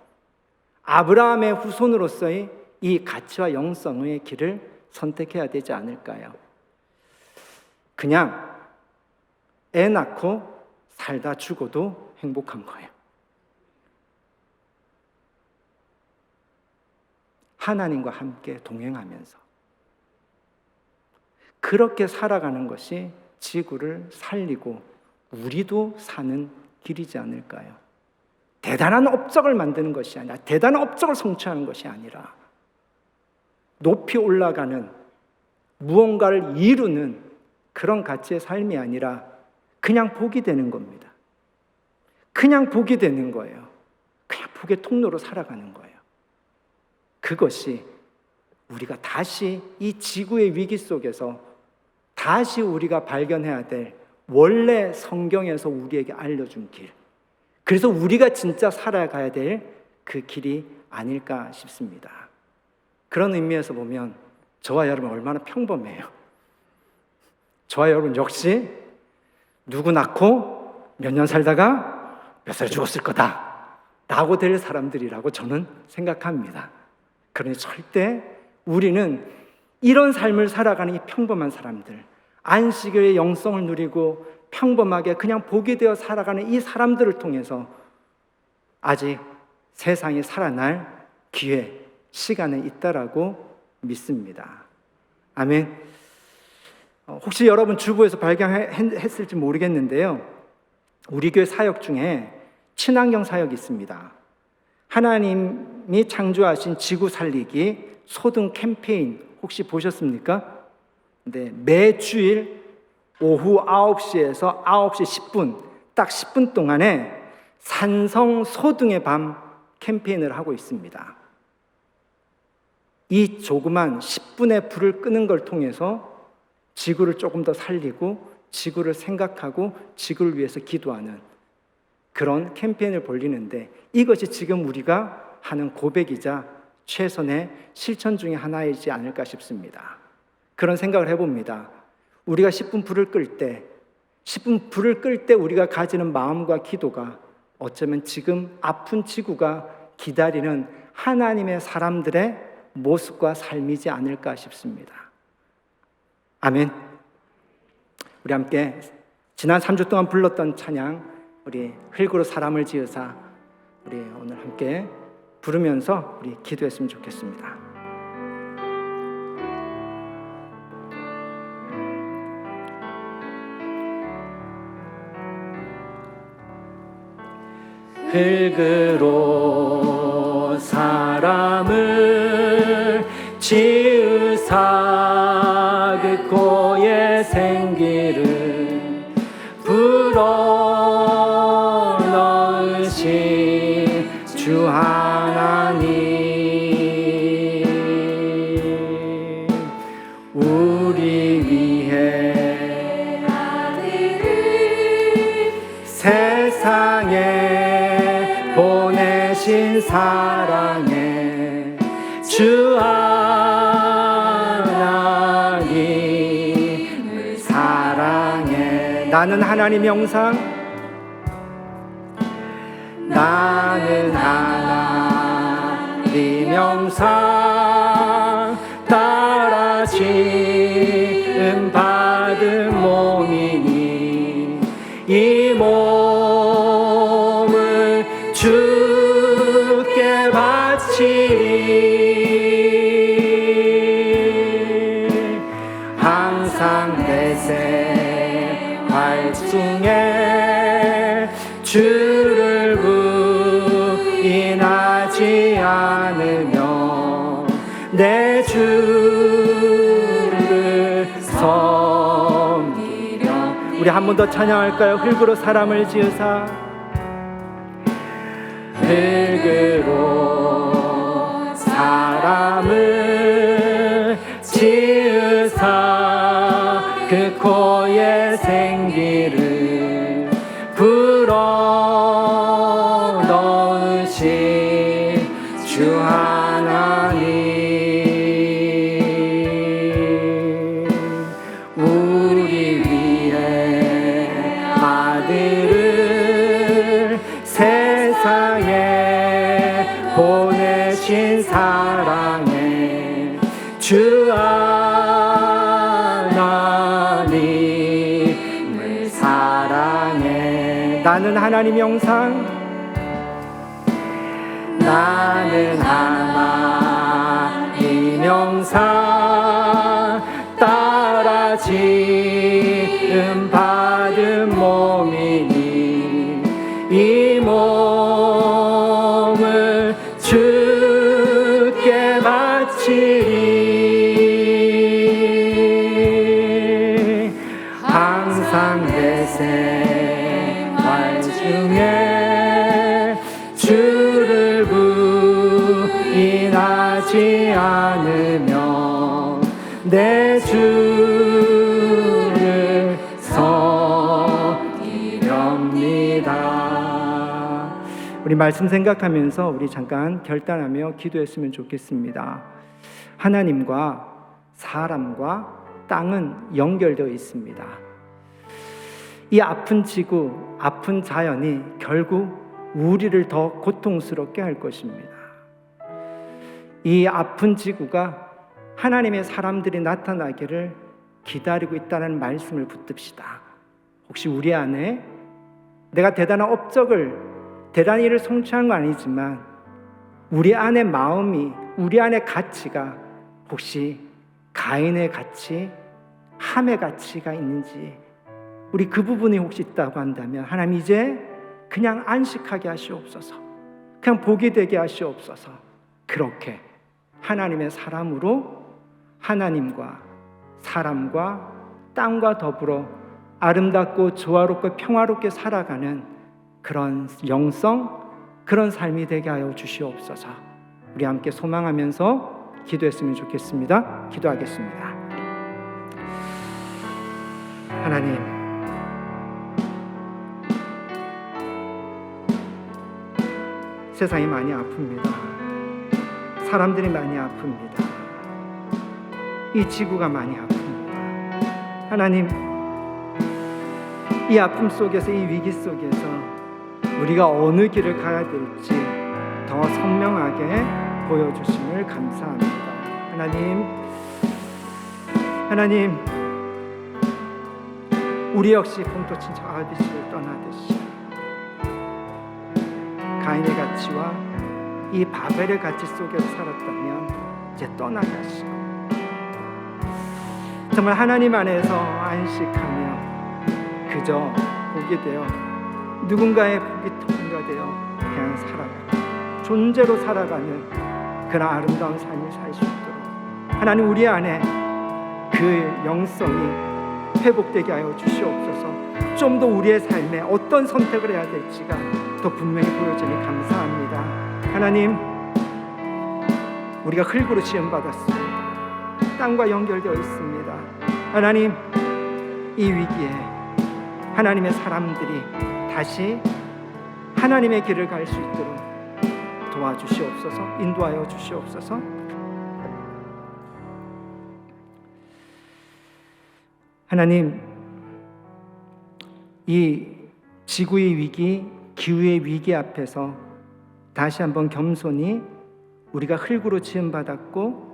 아브라함의 후손으로서의 이 가치와 영성의 길을 선택해야 되지 않을까요? 그냥 애 낳고 살다 죽어도 행복한 거예요. 하나님과 함께 동행하면서 그렇게 살아가는 것이 지구를 살리고 우리도 사는 길이지 않을까요? 대단한 업적을 만드는 것이 아니라, 대단한 업적을 성취하는 것이 아니라 높이 올라가는, 무언가를 이루는 그런 가치의 삶이 아니라 그냥 복이 되는 겁니다. 그냥 복이 되는 거예요. 그냥 복의 통로로 살아가는 거예요. 그것이 우리가 다시 이 지구의 위기 속에서 다시 우리가 발견해야 될 원래 성경에서 우리에게 알려준 길, 그래서 우리가 진짜 살아가야 될 그 길이 아닐까 싶습니다. 그런 의미에서 보면 저와 여러분 얼마나 평범해요. 저와 여러분 역시 누구 낳고 몇 년 살다가 몇 살에 죽었을 거다 라고 될 사람들이라고 저는 생각합니다. 그러니 절대 우리는 이런 삶을 살아가는 이 평범한 사람들, 안식의 영성을 누리고 평범하게 그냥 복이 되어 살아가는 이 사람들을 통해서 아직 세상이 살아날 기회, 시간은 있다라고 믿습니다. 아멘. 혹시 여러분 주부에서 발견했을지 모르겠는데요, 우리 교회 사역 중에 친환경 사역이 있습니다. 하나님이 창조하신 지구 살리기 소등 캠페인 혹시 보셨습니까? 네, 매주일 오후 9시에서 9시 10분 딱 10분 동안에 산성 소등의 밤 캠페인을 하고 있습니다. 이 조그만 10분의 불을 끄는 걸 통해서 지구를 조금 더 살리고 지구를 생각하고 지구를 위해서 기도하는 그런 캠페인을 벌이는데, 이것이 지금 우리가 하는 고백이자 최선의 실천 중에 하나이지 않을까 싶습니다. 그런 생각을 해봅니다. 우리가 10분 불을 끌 때, 10분 불을 끌 때 우리가 가지는 마음과 기도가 어쩌면 지금 아픈 지구가 기다리는 하나님의 사람들의 모습과 삶이지 않을까 싶습니다. 아멘. 우리 함께 지난 3주 동안 불렀던 찬양, 우리 흙으로 사람을 지으사, 우리 오늘 함께 부르면서 우리 기도했으면 좋겠습니다. 흙으로 사람을 지으사 그 고의 생기를 불어넣으신 주 하나님, 우리 위해 아들을 세상에 보내신 사랑에 주 하나님을 사랑해. 나는 하나님 영상, 나는 하나님 영상 따라 지음 받은 몸이니 이 몸을 주께 바치리. 항상 내 생활 중에 주를 부인하지 않으며 내 주를 섬기려. 우리 한 번 더 찬양할까요? 흙으로 사람을 지으사, 흙으로 사람을 지으사 그 고의 생기를 불어넣으신 주 하나님, 우리 위해 아들을 세상에 보내신 사랑에 주 하나님을 사랑해. 나는 하나님 영상, 나는 하나님 영상 따라 지음 받은 몸이니 이 몸을 주께 바치리. 항상 내 생활 중에 주를 부인하지 않으며 내 주를 섬기렵니다. 우리 말씀 생각하면서 우리 잠깐 결단하며 기도했으면 좋겠습니다. 하나님과 사람과 땅은 연결되어 있습니다. 이 아픈 지구, 아픈 자연이 결국 우리를 더 고통스럽게 할 것입니다. 이 아픈 지구가 하나님의 사람들이 나타나기를 기다리고 있다는 말씀을 붙듭시다. 혹시 우리 안에 내가 대단한 업적을, 대단한 일을 성취한 건 아니지만 우리 안의 마음이, 우리 안의 가치가 혹시 가인의 가치, 함의 가치가 있는지, 우리 그 부분이 혹시 있다고 한다면 하나님 이제 그냥 안식하게 하시옵소서. 그냥 복이 되게 하시옵소서. 그렇게 하나님의 사람으로 하나님과 사람과 땅과 더불어 아름답고 조화롭고 평화롭게 살아가는 그런 영성, 그런 삶이 되게 하여 주시옵소서. 우리 함께 소망하면서 기도했으면 좋겠습니다. 기도하겠습니다. 하나님, 세상이 많이 아픕니다. 사람들이 많이 아픕니다. 이 지구가 많이 아픕니다. 하나님, 이 아픔 속에서, 이 위기 속에서 우리가 어느 길을 가야 될지 더 선명하게 보여주심을 감사합니다. 하나님, 우리 역시 본토 친척 아비씨를 떠나듯이 가인의 가치와 이 바벨의 가치 속에서 살았다면 이제 떠나게 하시고 정말 하나님 안에서 안식하며 그저 복이 되어 누군가의 복이 통과되어 그냥 살아가는, 존재로 살아가는 그런 아름다운 삶을 살 수 있도록 하나님, 우리 안에 그 영성이 회복되게 하여 주시옵소서. 좀 더 우리의 삶에 어떤 선택을 해야 될지가 더 분명히 보여지니 감사합니다. 하나님, 우리가 흙으로 지음받았습니다. 땅과 연결되어 있습니다. 하나님, 이 위기에 하나님의 사람들이 다시 하나님의 길을 갈 수 있도록 도와주시옵소서. 인도하여 주시옵소서. 하나님, 이 지구의 위기, 기후의 위기 앞에서 다시 한번 겸손히 우리가 흙으로 지음받았고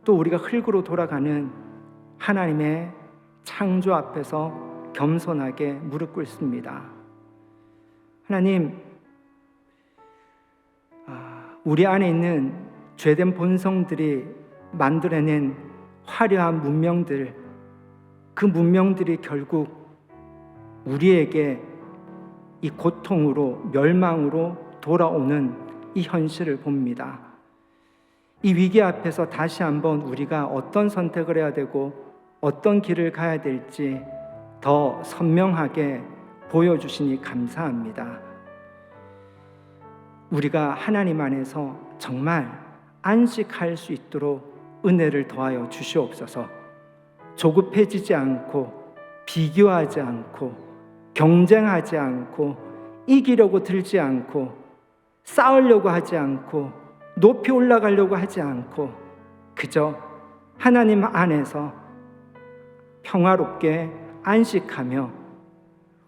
또 우리가 흙으로 돌아가는 하나님의 창조 앞에서 겸손하게 무릎 꿇습니다. 하나님, 우리 안에 있는 죄된 본성들이 만들어낸 화려한 문명들, 그 문명들이 결국 우리에게 이 고통으로, 멸망으로 돌아오는 이 현실을 봅니다. 이 위기 앞에서 다시 한번 우리가 어떤 선택을 해야 되고 어떤 길을 가야 될지 더 선명하게 보여주시니 감사합니다. 우리가 하나님 안에서 정말 안식할 수 있도록 은혜를 더하여 주시옵소서. 조급해지지 않고 비교하지 않고 경쟁하지 않고 이기려고 들지 않고 싸우려고 하지 않고 높이 올라가려고 하지 않고 그저 하나님 안에서 평화롭게 안식하며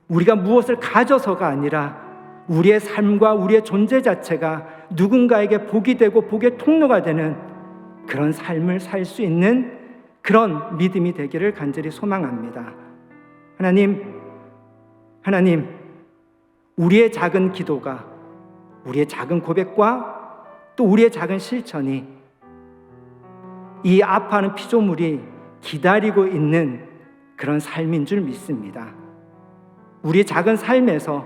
우리가 무엇을 가져서가 아니라 우리의 삶과 우리의 존재 자체가 누군가에게 복이 되고 복의 통로가 되는 그런 삶을 살 수 있는 그런 믿음이 되기를 간절히 소망합니다. 하나님, 우리의 작은 기도가, 우리의 작은 고백과 또 우리의 작은 실천이 이 아파하는 피조물이 기다리고 있는 그런 삶인 줄 믿습니다. 우리의 작은 삶에서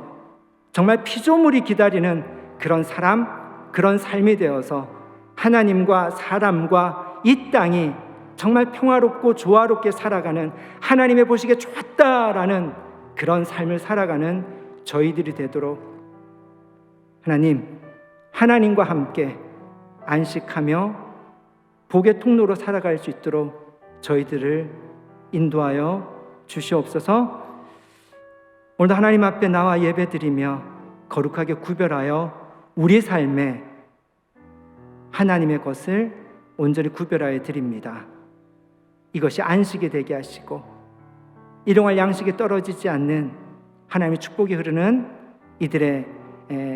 정말 피조물이 기다리는 그런 사람, 그런 삶이 되어서 하나님과 사람과 이 땅이 정말 평화롭고 조화롭게 살아가는, 하나님의 보시기에 좋다라는 그런 삶을 살아가는 저희들이 되도록 하나님과 함께 안식하며 복의 통로로 살아갈 수 있도록 저희들을 인도하여 주시옵소서. 오늘도 하나님 앞에 나와 예배드리며 거룩하게 구별하여 우리 삶에 하나님의 것을 온전히 구별하여 드립니다. 이것이 안식이 되게 하시고 일용할 양식이 떨어지지 않는 하나님의 축복이 흐르는 이들의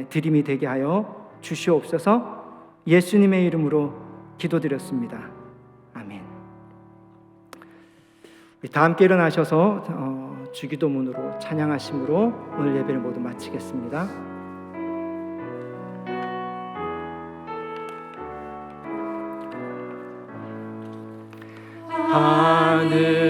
드림이 되게 하여 주시옵소서. 예수님의 이름으로 기도드렸습니다. 아멘. 다 함께 일어나셔서 주기도문으로 찬양하심으로 오늘 예배를 모두 마치겠습니다. 하늘